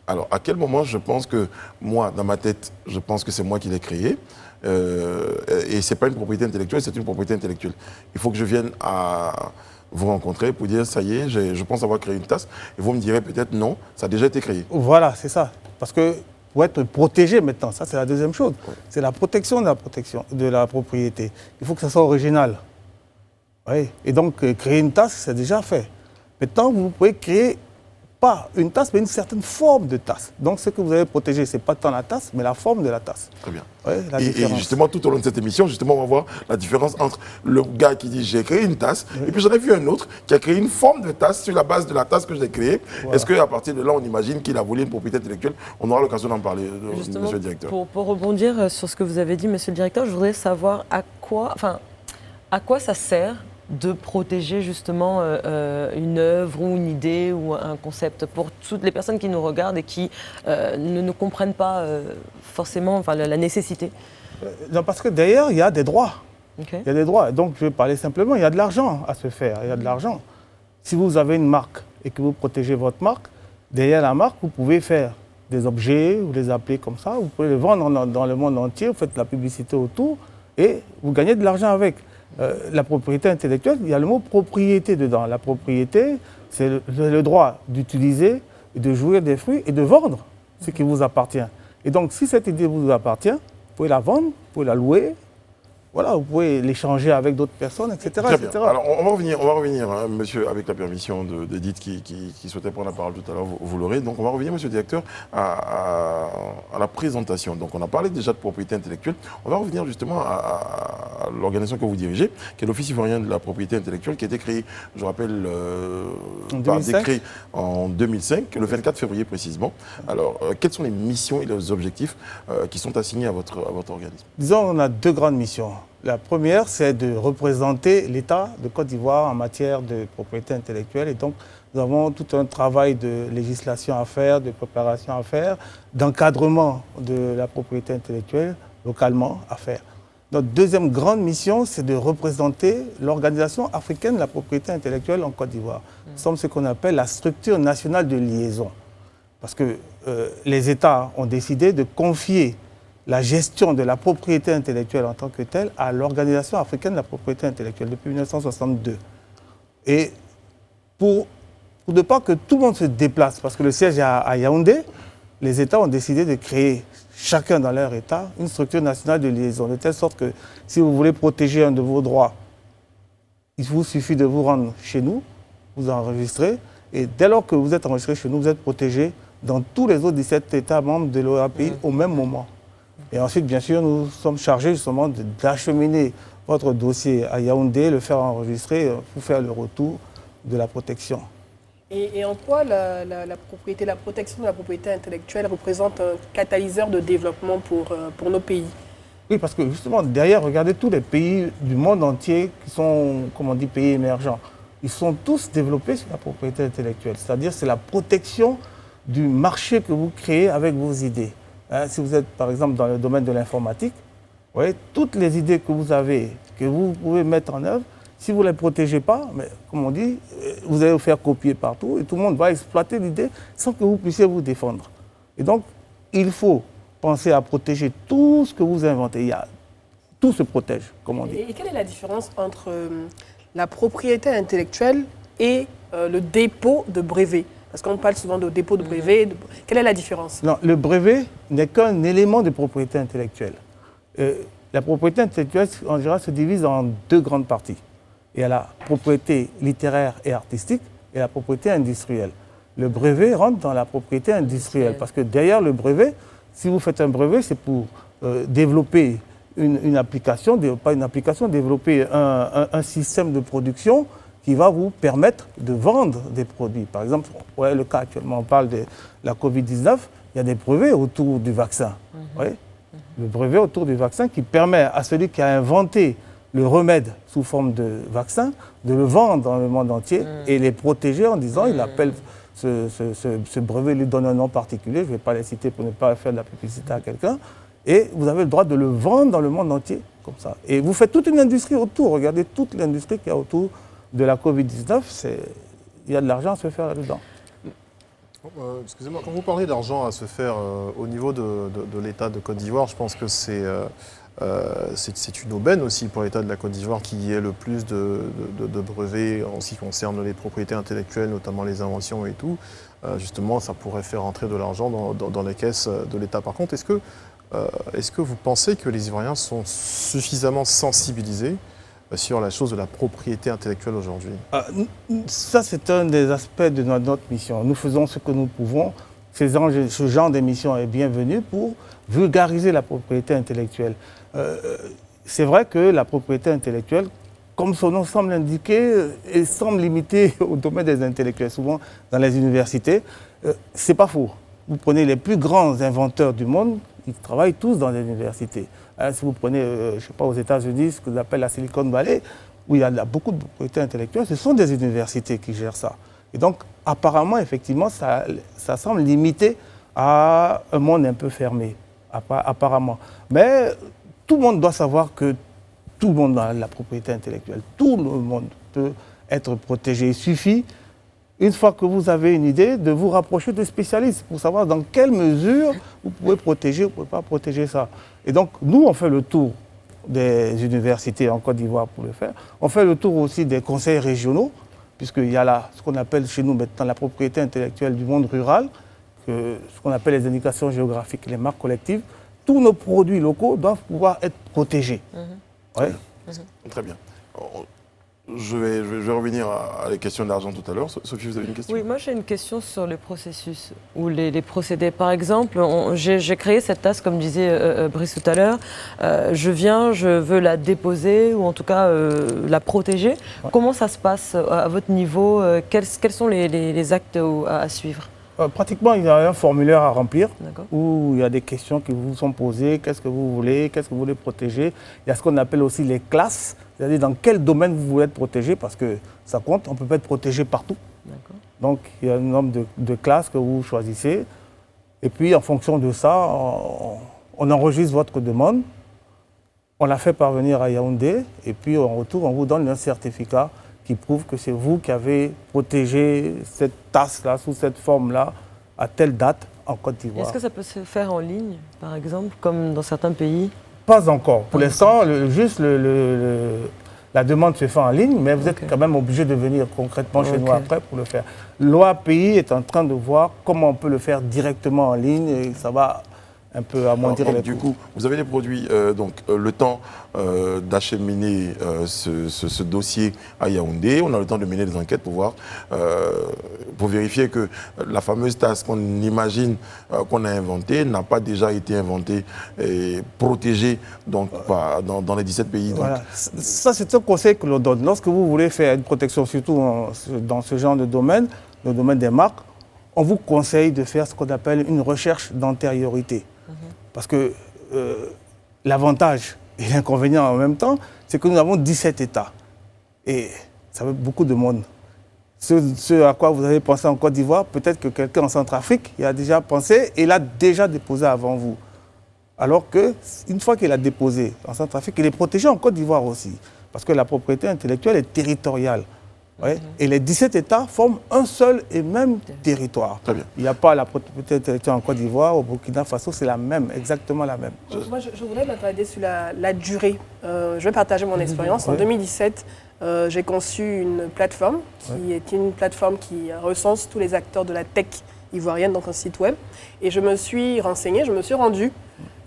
alors à quel moment je pense que moi, dans ma tête, je pense que c'est moi qui l'ai créé et ce n'est pas une propriété intellectuelle, c'est une propriété intellectuelle. Il faut que je vienne à vous rencontrer pour dire, ça y est, je pense avoir créé une tasse. Et vous me direz peut-être non, ça a déjà été créé. voilà, c'est ça. Parce que pour être protégé maintenant, ça c'est la deuxième chose. C'est la protection de la propriété. Il faut que ça soit original. Oui. Et donc créer une tasse, c'est déjà fait. Maintenant, vous pouvez créer pas une tasse, mais une certaine forme de tasse. Donc ce que vous avez protégé, ce n'est pas tant la tasse, mais la forme de la tasse. Très bien. Oui, la Et différence. justement, tout au long de cette émission, justement, on va voir la différence entre le gars qui dit j'ai créé une tasse, et puis j'en ai vu un autre qui a créé une forme de tasse sur la base de la tasse que j'ai créée. Voilà. Est-ce qu'à partir de là, on imagine qu'il a volé une propriété intellectuelle? On aura l'occasion d'en parler, Justement, monsieur le directeur. pour rebondir sur ce que vous avez dit, monsieur le directeur, je voudrais savoir à quoi ça sert de protéger justement une œuvre ou une idée ou un concept pour toutes les personnes qui nous regardent et qui ne comprennent pas forcément la nécessité. Non, parce que d'ailleurs, il y a des droits. Ok. Il y a des droits. Donc, je vais parler simplement, il y a de l'argent à se faire. Il y a de l'argent. Si vous avez une marque et que vous protégez votre marque, derrière la marque, vous pouvez faire des objets, vous les appelez comme ça, vous pouvez les vendre dans le monde entier, vous faites de la publicité autour et vous gagnez de l'argent avec. La propriété intellectuelle, il y a le mot propriété dedans. La propriété, c'est le droit d'utiliser, de jouir des fruits et de vendre ce qui vous appartient. Et donc, si cette idée vous appartient, vous pouvez la vendre, vous pouvez la louer, voilà, vous pouvez l'échanger avec d'autres personnes, etc. Très bien. etc. Alors, on va revenir, hein, monsieur, avec la permission d'Edith qui souhaitait prendre la parole tout à l'heure, vous l'aurez. Donc, on va revenir, monsieur le directeur, à la présentation. Donc, on a parlé déjà de propriété intellectuelle. On va revenir justement à l'organisation que vous dirigez, qui est l'Office ivoirien de la propriété intellectuelle, qui a été créé, je rappelle, par 2005. décret en 2005, le 24 février précisément. Alors, quelles sont les missions et les objectifs qui sont assignés à votre organisme? Disons, on a deux grandes missions. La première, c'est de représenter l'État de Côte d'Ivoire en matière de propriété intellectuelle. Et donc, nous avons tout un travail de législation à faire, de préparation à faire, d'encadrement de la propriété intellectuelle localement à faire. notre deuxième grande mission, c'est de représenter l'Organisation africaine de la propriété intellectuelle en Côte d'Ivoire. Nous sommes ce qu'on appelle la structure nationale de liaison. Parce que les États ont décidé de confier la gestion de la propriété intellectuelle en tant que telle à l'Organisation africaine de la propriété intellectuelle depuis 1962. Et pour ne pas que tout le monde se déplace, parce que le siège est à Yaoundé, les États ont décidé de créer, chacun dans leur État, une structure nationale de liaison, de telle sorte que si vous voulez protéger un de vos droits, il vous suffit de vous rendre chez nous, vous enregistrez, et dès lors que vous êtes enregistré chez nous, vous êtes protégé dans tous les autres 17 États membres de l'OAPI au même moment. Et ensuite, bien sûr, nous sommes chargés justement d'acheminer votre dossier à Yaoundé, le faire enregistrer pour faire le retour de la protection. Et en quoi la protection de la propriété intellectuelle représente un catalyseur de développement pour nos pays? Oui, parce que justement, derrière, regardez tous les pays du monde entier qui sont, comme on dit, pays émergents. Ils sont tous développés sur la propriété intellectuelle. C'est-à-dire, c'est la protection du marché que vous créez avec vos idées. Hein, si vous êtes, par exemple, dans le domaine de l'informatique, vous voyez, toutes les idées que vous avez, que vous pouvez mettre en œuvre, si vous ne les protégez pas, mais, comme on dit, vous allez vous faire copier partout et tout le monde va exploiter l'idée sans que vous puissiez vous défendre. Et donc, il faut penser à protéger tout ce que vous inventez. Tout se protège, comme on dit. Et quelle est la différence entre la propriété intellectuelle et le dépôt de brevet? Parce qu'on parle souvent de dépôt de brevet. Quelle est la différence? Non, le brevet n'est qu'un élément de propriété intellectuelle. La propriété intellectuelle, en général, se divise en deux grandes parties. Il y a la propriété littéraire et artistique et la propriété industrielle. Le brevet rentre dans la propriété industrielle parce que derrière le brevet, si vous faites un brevet, c'est pour développer une application, pas une application, développer un système de production qui va vous permettre de vendre des produits. Par exemple, ouais, le cas actuellement, on parle de la Covid-19, il y a des brevets autour du vaccin. Ouais. Le brevet autour du vaccin qui permet à celui qui a inventé le remède sous forme de vaccin, de le vendre dans le monde entier et les protéger en disant, il appelle ce brevet, lui donne un nom particulier, je ne vais pas les citer pour ne pas faire de la publicité à quelqu'un, et vous avez le droit de le vendre dans le monde entier, comme ça. Et vous faites toute une industrie autour, regardez toute l'industrie qu'il y a autour de la Covid-19, il y a de l'argent à se faire là-dedans. Excusez-moi, quand vous parlez d'argent à se faire au niveau de l'État de Côte d'Ivoire, je pense que c'est une aubaine aussi pour l'État de la Côte d'Ivoire qui ait le plus de brevets en ce qui concerne les propriétés intellectuelles, notamment les inventions et tout. Justement, ça pourrait faire entrer de l'argent dans les caisses de l'État. Par contre, est-ce que vous pensez que les Ivoiriens sont suffisamment sensibilisés sur la chose de la propriété intellectuelle aujourd'hui? Ça, c'est un des aspects de notre mission. Nous faisons ce que nous pouvons. Ce genre d'émission est bienvenu pour vulgariser la propriété intellectuelle. C'est vrai que la propriété intellectuelle, comme son nom semble l'indiquer, semble limitée au domaine des intellectuels, souvent dans les universités. C'est pas faux. Vous prenez les plus grands inventeurs du monde, ils travaillent tous dans les universités. Si vous prenez, je ne sais pas, aux États-Unis, ce qu'on appelle la Silicon Valley, où il y a beaucoup de propriété intellectuelle, ce sont des universités qui gèrent ça. Et donc, apparemment, effectivement, ça semble limité à un monde un peu fermé, apparemment. Mais tout le monde doit savoir que tout le monde a la propriété intellectuelle. Tout le monde peut être protégé. Il suffit, une fois que vous avez une idée, de vous rapprocher de spécialistes pour savoir dans quelle mesure vous pouvez protéger ou vous ne pouvez pas protéger ça. Et donc, nous, on fait le tour des universités en Côte d'Ivoire pour le faire. On fait le tour aussi des conseils régionaux, puisqu'il y a là ce qu'on appelle chez nous maintenant la propriété intellectuelle du monde rural, ce qu'on appelle les indications géographiques, les marques collectives. Tous nos produits locaux doivent pouvoir être protégés. Ouais. Très bien. Je vais revenir à la question de l'argent tout à l'heure. Sophie, vous avez une question? Oui, moi j'ai une question sur le processus ou les procédés. Par exemple, j'ai créé cette tasse, comme disait Brice tout à l'heure. Je veux la déposer ou en tout cas la protéger. Ouais. Comment ça se passe à votre niveau? Quels sont les actes à suivre? Pratiquement, il y a un formulaire à remplir où il y a des questions qui vous sont posées. Qu'est-ce que vous voulez protéger? Il y a ce qu'on appelle aussi les classes, c'est-à-dire dans quel domaine vous voulez être protégé, parce que ça compte, on ne peut pas être protégé partout. Donc, il y a un nombre de classes que vous choisissez. Et puis, en fonction de ça, on enregistre votre demande. On la fait parvenir à Yaoundé et puis en retour, on vous donne un certificat qui prouve que c'est vous qui avez protégé cette tasse-là, sous cette forme-là, à telle date en Côte d'Ivoire. Est-ce que ça peut se faire en ligne, par exemple, comme dans certains pays? Pas encore. Pour l'instant, la demande se fait en ligne, mais vous êtes quand même obligé de venir concrètement chez nous après pour le faire. L'OAPI est en train de voir comment on peut le faire directement en ligne et ça va un peu amoindrir les coûts. Du coup, vous avez des produits, le temps d'acheminer ce dossier à Yaoundé, on a le temps de mener des enquêtes pour voir, pour vérifier que la fameuse tasse qu'on imagine qu'on a inventée n'a pas déjà été inventée et protégée donc, dans les 17 pays. Donc. Voilà. Ça, c'est un conseil que l'on donne. Lorsque vous voulez faire une protection, surtout dans ce genre de domaine, le domaine des marques, on vous conseille de faire ce qu'on appelle une recherche d'antériorité. Parce que l'avantage et l'inconvénient en même temps, c'est que nous avons 17 États. Et ça veut beaucoup de monde. Ce à quoi vous avez pensé en Côte d'Ivoire, peut-être que quelqu'un en Centrafrique y a déjà pensé et l'a déjà déposé avant vous. Alors qu'une fois qu'il a déposé en Centrafrique, il est protégé en Côte d'Ivoire aussi. Parce que la propriété intellectuelle est territoriale. Ouais. Et les 17 États forment un seul et même territoire. Très bien. Il n'y a pas la propriété intellectuelle en Côte d'Ivoire, au Burkina Faso, c'est la même, exactement la même. Moi, je voudrais m'attarder sur la durée. Je vais partager mon expérience. En 2017, j'ai conçu une plateforme qui est une plateforme qui recense tous les acteurs de la tech ivoirienne, donc un site web. Et je me suis renseignée, je me suis rendue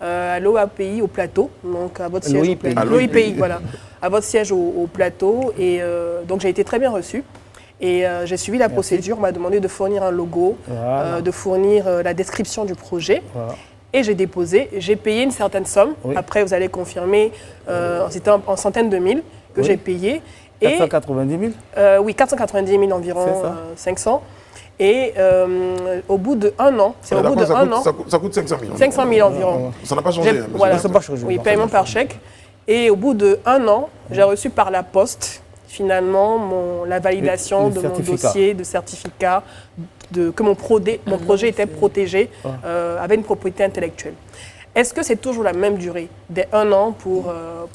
à l'OAPI au plateau, donc à votre siège au plateau. L'OIPI, voilà. À votre siège au plateau. Et donc j'ai été très bien reçue. Et j'ai suivi la procédure. On m'a demandé de fournir un logo, de fournir la description du projet. Voilà. Et j'ai déposé. J'ai payé une certaine somme. Oui. Après, vous allez confirmer, c'était en centaines de mille que j'ai payé. 490 000 Oui, 490 000 environ, 500. Et au bout d'1 an, c'est au bout d'1 an. Ça coûte 500 000. 500 000 environ. Ça n'a pas changé. Voilà. Ça n'a pas changé. Oui, paiement par chèque. Et au bout d'1 an, j'ai reçu par la poste, finalement, la validation de mon dossier de certificat, que mon projet était protégé, avait une propriété intellectuelle. Est-ce que c'est toujours la même durée, des 1 an pour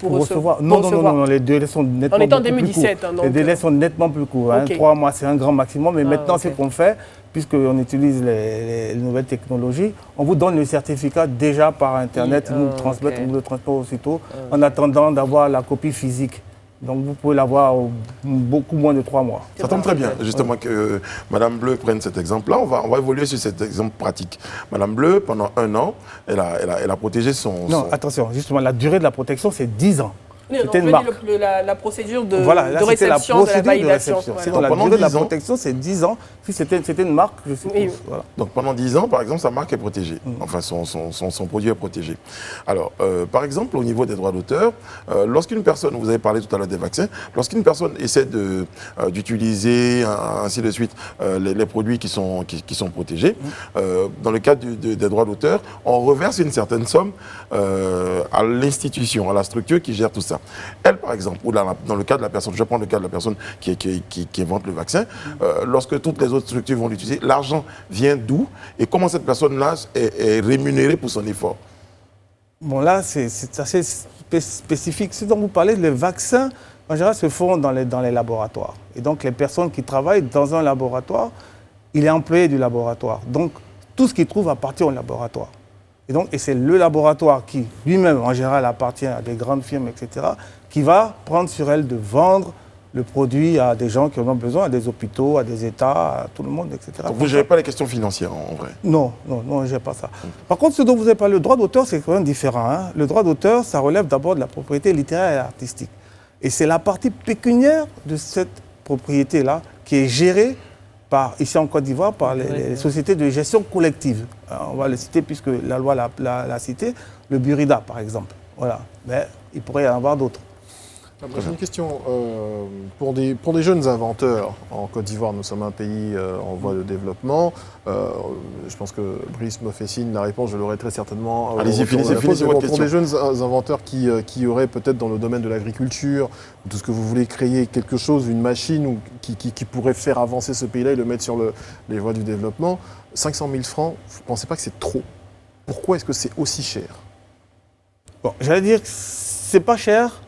recevoir? Non, les délais sont nettement plus courts. On est en 2017. Donc, les délais sont nettement plus courts. Okay. 3 mois, c'est un grand maximum. Mais maintenant, ce qu'on fait, puisqu'on utilise les nouvelles technologies, on vous donne le certificat déjà par Internet, nous le transmettons, on vous le transmet aussitôt, en attendant d'avoir la copie physique. Donc vous pouvez l'avoir beaucoup moins de 3 mois. Ça tombe très bien, justement, que Madame Bleu prenne cet exemple-là. On va évoluer sur cet exemple pratique. Madame Bleu, pendant 1 an, elle a protégé son... Non, attention, justement, la durée de la protection, c'est 10 ans. C'était une marque. La procédure de réception, de la validation. Voilà. La durée de la protection, c'est 10 ans. Si c'était une marque, je suppose. Oui. Voilà. Donc pendant 10 ans, par exemple, sa marque est protégée. Enfin, son produit est protégé. Alors, par exemple, au niveau des droits d'auteur, lorsqu'une personne, vous avez parlé tout à l'heure des vaccins, lorsqu'une personne essaie d'utiliser, ainsi de suite, les produits qui sont protégés, dans le cadre des droits d'auteur, on reverse une certaine somme à l'institution, à la structure qui gère tout ça. Elle, par exemple, ou dans le cas de la personne, je prends le cas de la personne qui invente le vaccin, lorsque toutes les autres structures vont l'utiliser, l'argent vient d'où et comment cette personne-là est rémunérée pour son effort? Bon, là, c'est assez spécifique. Ce dont vous parlez, les vaccins, en général, se font dans les laboratoires. Et donc, les personnes qui travaillent dans un laboratoire, il est employé du laboratoire. Donc, tout ce qu'il trouve appartient au laboratoire. Et c'est le laboratoire qui, lui-même, en général, appartient à des grandes firmes, etc., qui va prendre sur elle de vendre le produit à des gens qui en ont besoin, à des hôpitaux, à des États, à tout le monde, etc. Donc vous ne gérez pas les questions financières, en vrai? Non, on ne gère pas ça. Par contre, ce dont vous avez parlé, le droit d'auteur, c'est quand même différent. Hein. Le droit d'auteur, ça relève d'abord de la propriété littéraire et artistique. Et c'est la partie pécuniaire de cette propriété-là qui est gérée ici en Côte d'Ivoire, par les sociétés de gestion collective. On va le citer puisque la loi l'a cité, le Burida par exemple. Voilà. Mais il pourrait y en avoir d'autres. J'ai une question. Pour des jeunes inventeurs en Côte d'Ivoire, nous sommes un pays en voie de développement. Je pense que Brice me fait signe, la réponse, je l'aurai très certainement. Allez-y, finissez votre question. Pour des jeunes inventeurs qui auraient peut-être dans le domaine de l'agriculture, ou tout ce que vous voulez créer quelque chose, une machine ou qui pourrait faire avancer ce pays-là et le mettre sur les voies du développement, 500 000 francs, vous ne pensez pas que c'est trop? Pourquoi est-ce que c'est aussi cher? Bon, j'allais dire que c'est pas cher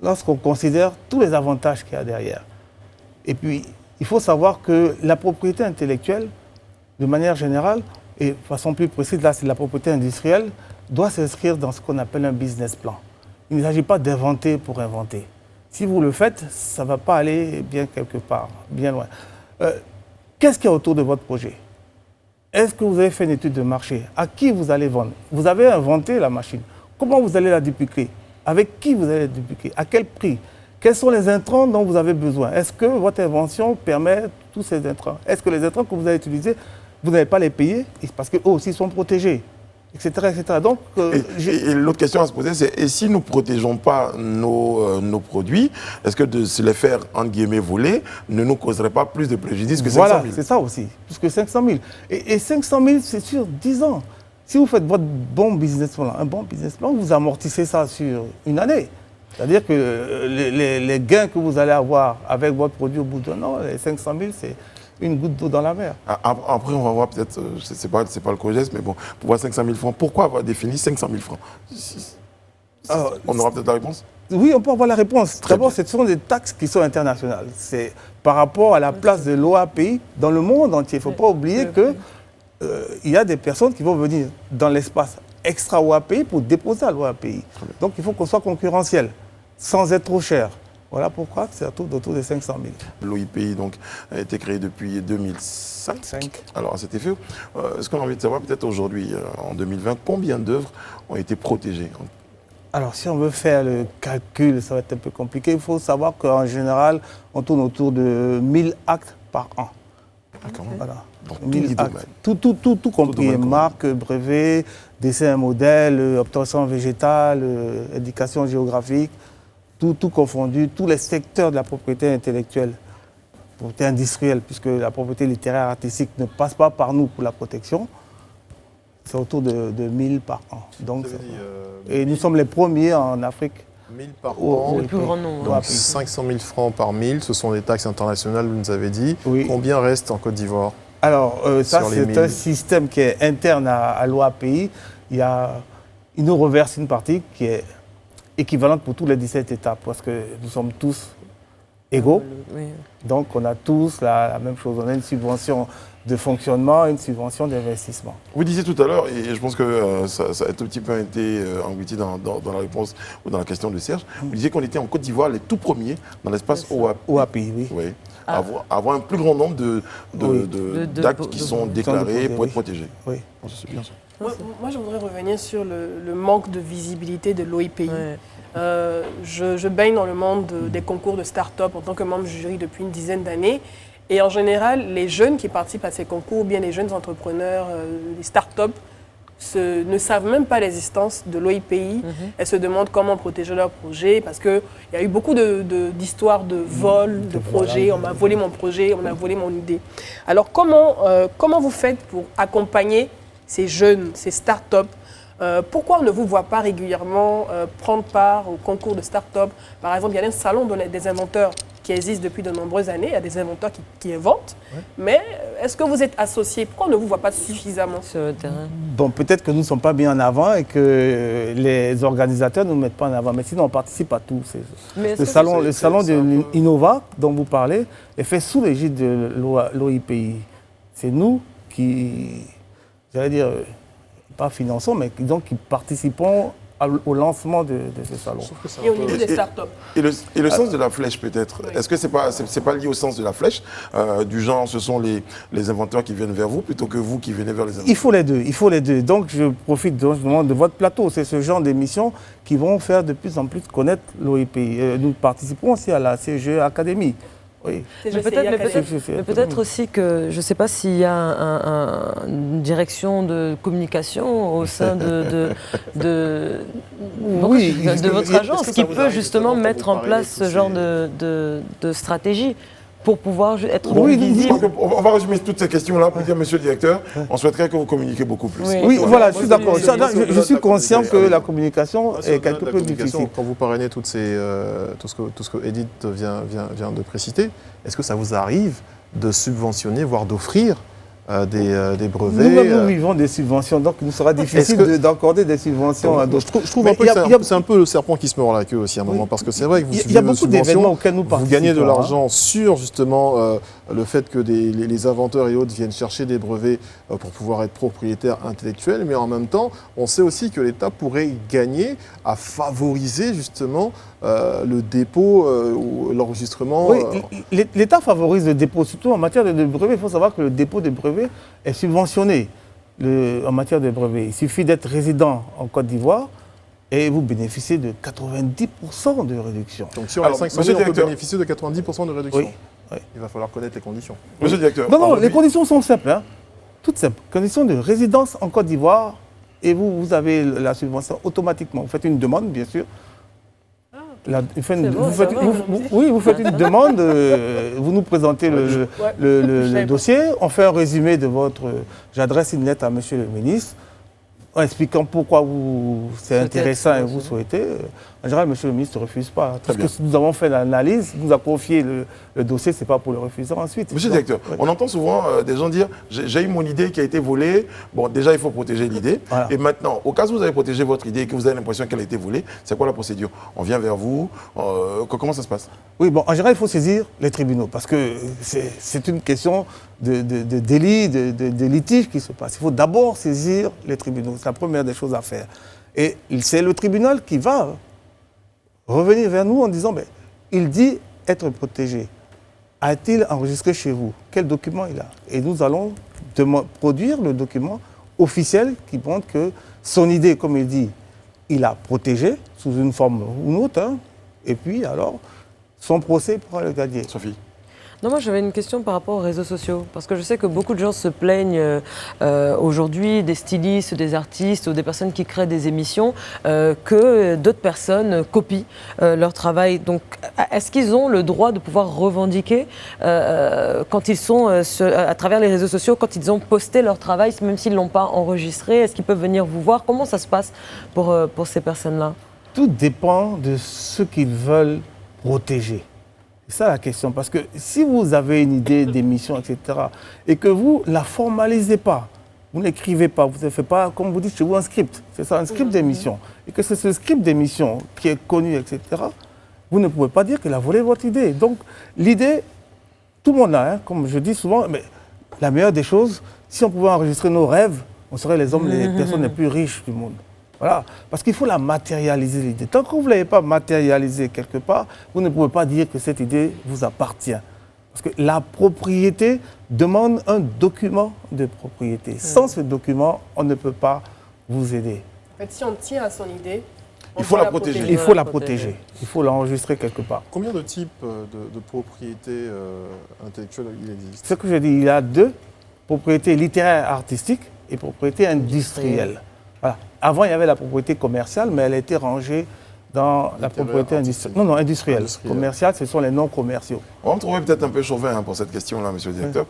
lorsqu'on considère tous les avantages qu'il y a derrière. Et puis, il faut savoir que la propriété intellectuelle, de manière générale, et de façon plus précise, là c'est la propriété industrielle, doit s'inscrire dans ce qu'on appelle un business plan. Il ne s'agit pas d'inventer pour inventer. Si vous le faites, ça ne va pas aller bien quelque part, bien loin. Qu'est-ce qu'il y a autour de votre projet? Est-ce que vous avez fait une étude de marché? À qui vous allez vendre? Vous avez inventé la machine. Comment vous allez la dupliquer? Avec qui vous allez la dupliquer? À quel prix? Quels sont les intrants dont vous avez besoin? Est-ce que votre invention permet tous ces intrants? Est-ce que les intrants que vous allez utiliser, vous n'allez pas les payer? Parce qu'eux aussi sont protégés, etc. etc. Donc, et l'autre question à se poser, c'est et si nous ne protégeons pas nos produits, est-ce que de se les faire, entre guillemets, voler ne nous causerait pas plus de préjudice que 500 000? Voilà, c'est ça aussi, plus que 500 000. Et 500 000, c'est sur 10 ans. Si vous faites votre bon business plan, un bon business plan, vous amortissez ça sur une année. C'est-à-dire que les gains que vous allez avoir avec votre produit au bout d'un an, les 500 000, c'est une goutte d'eau dans la mer. Après, on va voir peut-être, c'est pas le COJES, mais bon, pour voir 500 000 francs, pourquoi avoir défini 500 000 francs? On aura peut-être la réponse? Oui, on peut avoir la réponse. D'abord, ce sont des taxes qui sont internationales. C'est par rapport à la place de l'OAPI dans le monde entier. Il ne faut pas oublier qu'il y a des personnes qui vont venir dans l'espace extra-OAPI pour déposer à l'OAPI. Donc, il faut qu'on soit concurrentiel, sans être trop cher. Voilà pourquoi c'est autour de 500 000. L'OIPI donc, a été créé depuis 2005. Alors, à cet effet, ce qu'on a envie de savoir peut-être aujourd'hui, en 2020, combien d'œuvres ont été protégées? Alors, si on veut faire le calcul, ça va être un peu compliqué. Il faut savoir qu'en général, on tourne autour de 1000 actes par an. Voilà. Donc, 1000 actes. Tout compris, marque, brevet, dessin modèle, obtention végétale, éducation géographique, tout confondu, tous les secteurs de la propriété intellectuelle, propriété industrielle, puisque la propriété littéraire artistique ne passe pas par nous pour la protection. C'est autour de 1000 par an. Donc, et nous sommes les premiers en Afrique. 1000 par an, le plus grand nombre. Donc 500 000 francs par 1000, ce sont des taxes internationales, vous nous avez dit. Oui. Combien reste en Côte d'Ivoire? Alors, ça, c'est un système qui est interne à l'OAPI. Il nous reverse une partie qui est équivalente pour tous les 17 États, parce que nous sommes tous égaux. Oui. Donc, on a tous la même chose. On a une subvention de fonctionnement et une subvention d'investissement. Vous disiez tout à l'heure, et je pense que ça a un tout petit peu été englouti dans la réponse ou dans la question de Serge, vous disiez qu'on était en Côte d'Ivoire les tout premiers dans l'espace OAPI, oui. Oui. Avoir un plus grand nombre d'actes qui sont déclarés pour être protégés. Oui. C'est bien ça. Moi, je voudrais revenir sur le manque de visibilité de l'OIPI. Ouais. Je baigne dans le monde des concours de start-up en tant que membre du jury depuis une dizaine d'années. Et en général, les jeunes qui participent à ces concours, ou bien les jeunes entrepreneurs, les start-up, ne savent même pas l'existence de l'OIPI. Elles se demandent comment protéger leur projet parce qu'il y a eu beaucoup d'histoires de vol, de projets. On m'a volé mon projet, on a volé mon idée. Alors comment vous faites pour accompagner ces jeunes, ces start-up? Pourquoi on ne vous voit pas régulièrement prendre part au concours de start-up? Par exemple, il y a un salon des inventeurs qui existe depuis de nombreuses années. Il y a des inventeurs qui inventent. Ouais. Mais est-ce que vous êtes associés? Pourquoi on ne vous voit pas suffisamment sur le terrain? Bon, peut-être que nous ne sommes pas bien en avant et que les organisateurs ne nous mettent pas en avant. Mais sinon, on participe à tout. Le salon de Innova dont vous parlez est fait sous l'égide de l'OIPI. C'est nous qui, j'allais dire, pas finançons, mais donc qui participons au lancement de ce salon. Et au niveau des startups. Et le sens de la flèche peut-être, oui. Est-ce que c'est pas lié au sens de la flèche, du genre ce sont les inventeurs qui viennent vers vous plutôt que vous qui venez vers les inventeurs? Il faut les deux. Donc je profite de votre plateau. C'est ce genre d'émissions qui vont faire de plus en plus connaître l'OIPI. Nous participons aussi à la CGE Academy. Oui. Mais peut-être aussi que, je ne sais pas s'il y a une direction de communication au sein de votre agence qui peut justement mettre en place ce genre de stratégie pour pouvoir être visible. On va résumer toutes ces questions-là pour dire, monsieur le directeur, on souhaiterait que vous communiquiez beaucoup plus. Oui, voilà, je suis d'accord. Je suis conscient que la communication est quelque peu difficile. Quand vous parrainez tout ce que Edith vient de préciter, est-ce que ça vous arrive de subventionner, voire d'offrir des brevets. Nous vivons des subventions, donc il nous sera difficile d'accorder des subventions à d'autres. Je trouve un peu que c'est un peu le serpent qui se mord la queue aussi à un moment, parce que c'est vrai que vous il y a beaucoup d'événements auxquels nous vous participons. gagnez de l'argent sur justement le fait que les inventeurs et autres viennent chercher des brevets pour pouvoir être propriétaires intellectuels, mais en même temps, on sait aussi que l'État pourrait gagner à favoriser justement le dépôt ou l'enregistrement. Oui, l'État favorise le dépôt, surtout en matière de brevets. Il faut savoir que le dépôt de brevets est subventionné en matière de brevets. Il suffit d'être résident en Côte d'Ivoire et vous bénéficiez de 90% de réduction. Donc sur les 500 000, on peut bénéficier de 90% de réduction. Oui. Il va falloir connaître les conditions. Monsieur le directeur. Non, les conditions sont simples. Hein. Toutes simples. Conditions de résidence en Côte d'Ivoire et vous avez la subvention automatiquement. Vous faites une demande, bien sûr. Vous faites une demande, vous nous présentez le dossier, on fait un résumé de votre... J'adresse une lettre à monsieur le ministre en expliquant pourquoi c'est intéressant et vous souhaitez. En général, monsieur le ministre ne refuse pas. Parce que nous avons fait l'analyse, nous a confié le dossier, ce n'est pas pour le refuser ensuite. Monsieur le directeur, on entend souvent des gens dire « j'ai eu mon idée qui a été volée ». Bon, déjà, il faut protéger l'idée. Voilà. Et maintenant, au cas où vous avez protégé votre idée et que vous avez l'impression qu'elle a été volée, c'est quoi la procédure? On vient vers vous, comment ça se passe? Oui, bon, en général, il faut saisir les tribunaux parce que c'est une question de délit, de litige qui se passe. Il faut d'abord saisir les tribunaux. C'est la première des choses à faire. Et c'est le tribunal qui va revenir vers nous en disant il dit être protégé. A-t-il enregistré chez vous? Quel document il a? Et nous allons produire le document officiel qui montre que son idée, comme il dit, il a protégé sous une forme ou une autre. Hein, et puis alors, son procès pourra le gagner. Sophie. Non, moi j'avais une question par rapport aux réseaux sociaux, parce que je sais que beaucoup de gens se plaignent aujourd'hui, des stylistes, des artistes ou des personnes qui créent des émissions, que d'autres personnes copient leur travail. Donc est-ce qu'ils ont le droit de pouvoir revendiquer quand ils sont à travers les réseaux sociaux, quand ils ont posté leur travail, même s'ils ne l'ont pas enregistré? Est-ce qu'ils peuvent venir vous voir? Comment ça se passe pour ces personnes-là? Tout dépend de ce qu'ils veulent protéger. C'est ça la question, parce que si vous avez une idée d'émission, etc., et que vous ne la formalisez pas, vous n'écrivez pas, vous ne faites pas, comme vous dites chez vous, un script, c'est ça, un script d'émission, et que c'est ce script d'émission qui est connu, etc., vous ne pouvez pas dire qu'il a volé votre idée. Donc l'idée, tout le monde a, hein, comme je dis souvent, mais la meilleure des choses, si on pouvait enregistrer nos rêves, on serait les hommes, les personnes les plus riches du monde. Voilà, parce qu'il faut la matérialiser, l'idée. Tant que vous ne l'avez pas matérialisée quelque part, vous ne pouvez pas dire que cette idée vous appartient. Parce que la propriété demande un document de propriété. Sans ce document, on ne peut pas vous aider. En fait, si on tient à son idée, il faut la protéger. Il faut la protéger. Il faut l'enregistrer quelque part. Combien de types de propriétés intellectuelles il existe? Ce que je dis, il y a deux, propriété littéraire artistique et propriété industrielle. Voilà. Avant, il y avait la propriété commerciale, mais elle a été rangée dans la propriété industrielle. Non, industrielle. Commerciale, ce sont les non commerciaux. On va me trouver peut-être un peu chauvin pour cette question-là, monsieur le directeur.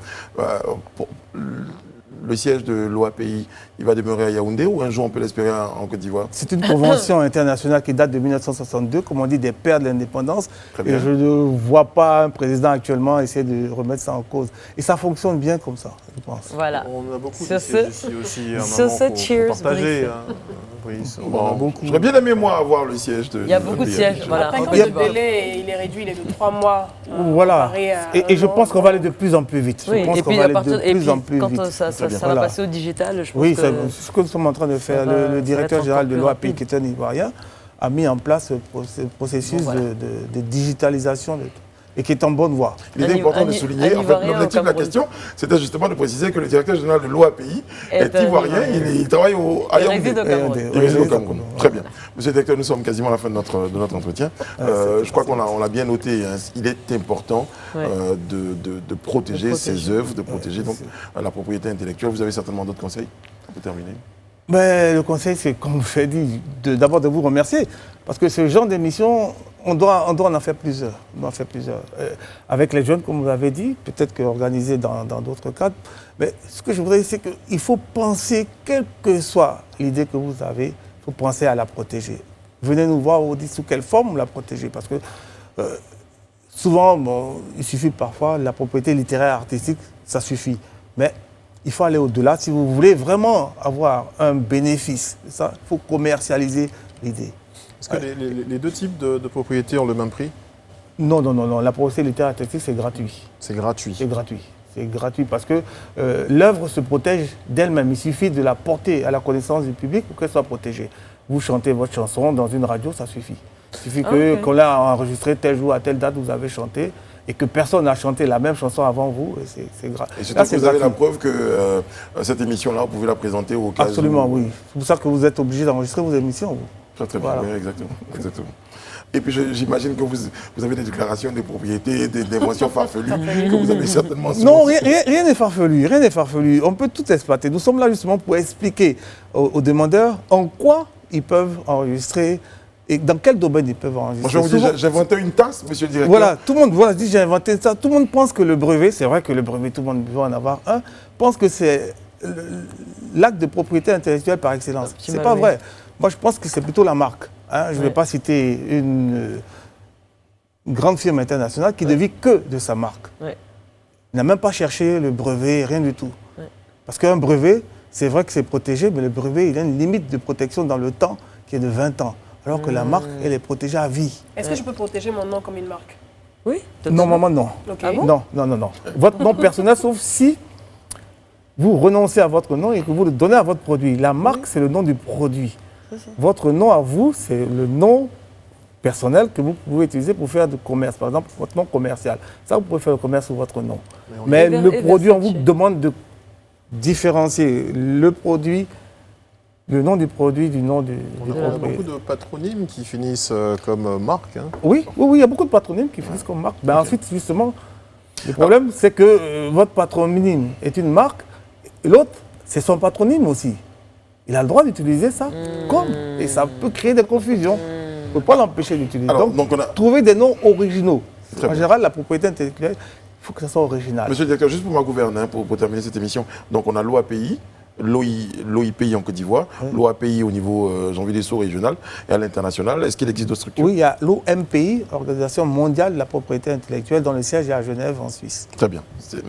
Le siège de l'OAPI, il va demeurer à Yaoundé ou un jour on peut l'espérer en Côte d'Ivoire? C'est une convention internationale qui date de 1962, comme on dit, des pères de l'indépendance. Et je ne vois pas un président actuellement essayer de remettre ça en cause. Et ça fonctionne bien comme ça, je pense. Voilà. On a beaucoup sur de sièges ici aussi. Sur ce, cheers. Partager. On a beaucoup. J'aurais bien aimé, moi, avoir le siège de... Il y a beaucoup de sièges, voilà. Après, quand le délai il est réduit, il est de 3 mois. Voilà. Et je pense qu'on va aller de plus en plus vite. Oui, je pense et qu'on puis, va aller de plus en plus quand vite. ça va passer au digital, je pense oui, que... c'est ce que nous sommes en train de faire. Le directeur général de l'OAPI, qui est un Ivoirien, a mis en place ce processus de digitalisation et qui est en bonne voie. Il est important de souligner, en fait, l'objectif de la question, c'était justement de préciser que le directeur général de l'OAPI est ivoirien, il travaille à Yaoundé. Il réside au Cameroun. Très bien. Monsieur le directeur, nous sommes quasiment à la fin de notre entretien. Je crois qu'on l'a bien noté, hein, il est important de protéger ses œuvres, de protéger donc la propriété intellectuelle. Vous avez certainement d'autres conseils pour terminer? Mais le conseil, c'est, comme je l'ai dit, d'abord de vous remercier. Parce que ce genre d'émission, on doit en faire plusieurs. Avec les jeunes, comme vous l'avez dit, peut-être qu'organisés dans d'autres cadres. Mais ce que je voudrais dire, c'est qu'il faut penser, quelle que soit l'idée que vous avez, il faut penser à la protéger. Venez nous voir, on dit sous quelle forme la protéger. Parce que souvent, il suffit parfois, la propriété littéraire artistique, ça suffit. Mais il faut aller au-delà. Si vous voulez vraiment avoir un bénéfice, ça, il faut commercialiser l'idée. Est-ce que les deux types de propriétés ont le même prix? Non. La propriété littéraire artistique, c'est gratuit. C'est gratuit. C'est gratuit. C'est gratuit parce que l'œuvre se protège d'elle-même. Il suffit de la porter à la connaissance du public pour qu'elle soit protégée. Vous chantez votre chanson dans une radio, ça suffit. Il suffit qu'on l'a enregistré tel jour à telle date, vous avez chanté, et que personne n'a chanté la même chanson avant vous, et c'est grave. Et surtout que vous avez la preuve que cette émission-là, vous pouvez la présenter au cas où... Absolument, oui. C'est pour ça que vous êtes obligé d'enregistrer vos émissions. Vous. Très Voilà. bien, exactement. Et puis j'imagine que vous avez des déclarations des propriétés, des inventions farfelues que vous avez certainement... Non, rien n'est farfelu, On peut tout exploiter. Nous sommes là justement pour expliquer aux demandeurs en quoi ils peuvent enregistrer et dans quel domaine ils peuvent enregistrer. Moi, je vous dis, j'ai inventé une tasse, monsieur le directeur. Voilà, tout le monde dit j'ai inventé ça. Tout le monde pense que le brevet, c'est vrai que le brevet, tout le monde veut en avoir un, pense que c'est l'acte de propriété intellectuelle par excellence. Ce n'est pas vrai. Moi, je pense que c'est plutôt la marque. Je ne vais pas citer une grande firme internationale qui ne vit que de sa marque. Il n'a même pas cherché le brevet, rien du tout. Parce qu'un brevet, c'est vrai que c'est protégé, mais le brevet, il a une limite de protection dans le temps qui est de 20 ans. Alors que la marque, elle est protégée à vie. Est-ce que je peux protéger mon nom comme une marque? Oui. Normalement, non. Ok. Ah bon? Non. Votre nom personnel, sauf si vous renoncez à votre nom et que vous le donnez à votre produit. La marque, c'est le nom du produit. Votre nom à vous, c'est le nom personnel que vous pouvez utiliser pour faire du commerce. Par exemple, votre nom commercial. Ça, vous pouvez faire le commerce sous votre nom. Mais le produit, on vous demande de différencier le produit, le nom du produit du nom du On a beaucoup de patronymes qui finissent comme marque. Oui, il y a beaucoup de patronymes qui finissent comme marque. Ensuite, justement, le problème, c'est que votre patronyme est une marque, et l'autre, c'est son patronyme aussi. Il a le droit d'utiliser ça comme, et ça peut créer des confusions. On ne peut pas l'empêcher d'utiliser. Donc, trouver des noms originaux. En général, la propriété intellectuelle, il faut que ça soit original. Monsieur le directeur, juste pour ma gouverne, pour terminer cette émission, donc on a l'OAPI, l'OIPI en Côte d'Ivoire, l'OAPI au niveau Jean-Villes-Sceaux régional et à l'international. Est-ce qu'il existe d'autres structures? Oui, il y a l'OMPI, Organisation mondiale de la propriété intellectuelle, dont le siège est à Genève, en Suisse. Très bien.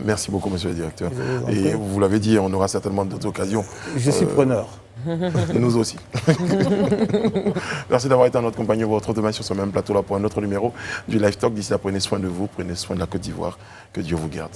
Merci beaucoup, monsieur le directeur. Et vous l'avez dit, on aura certainement d'autres occasions. Je suis preneur. Nous aussi. Merci d'avoir été en notre compagnie. On vous retrouve demain sur ce même plateau là pour un autre numéro du Live Talk. D'ici là, prenez soin de vous, prenez soin de la Côte d'Ivoire. Que Dieu vous garde.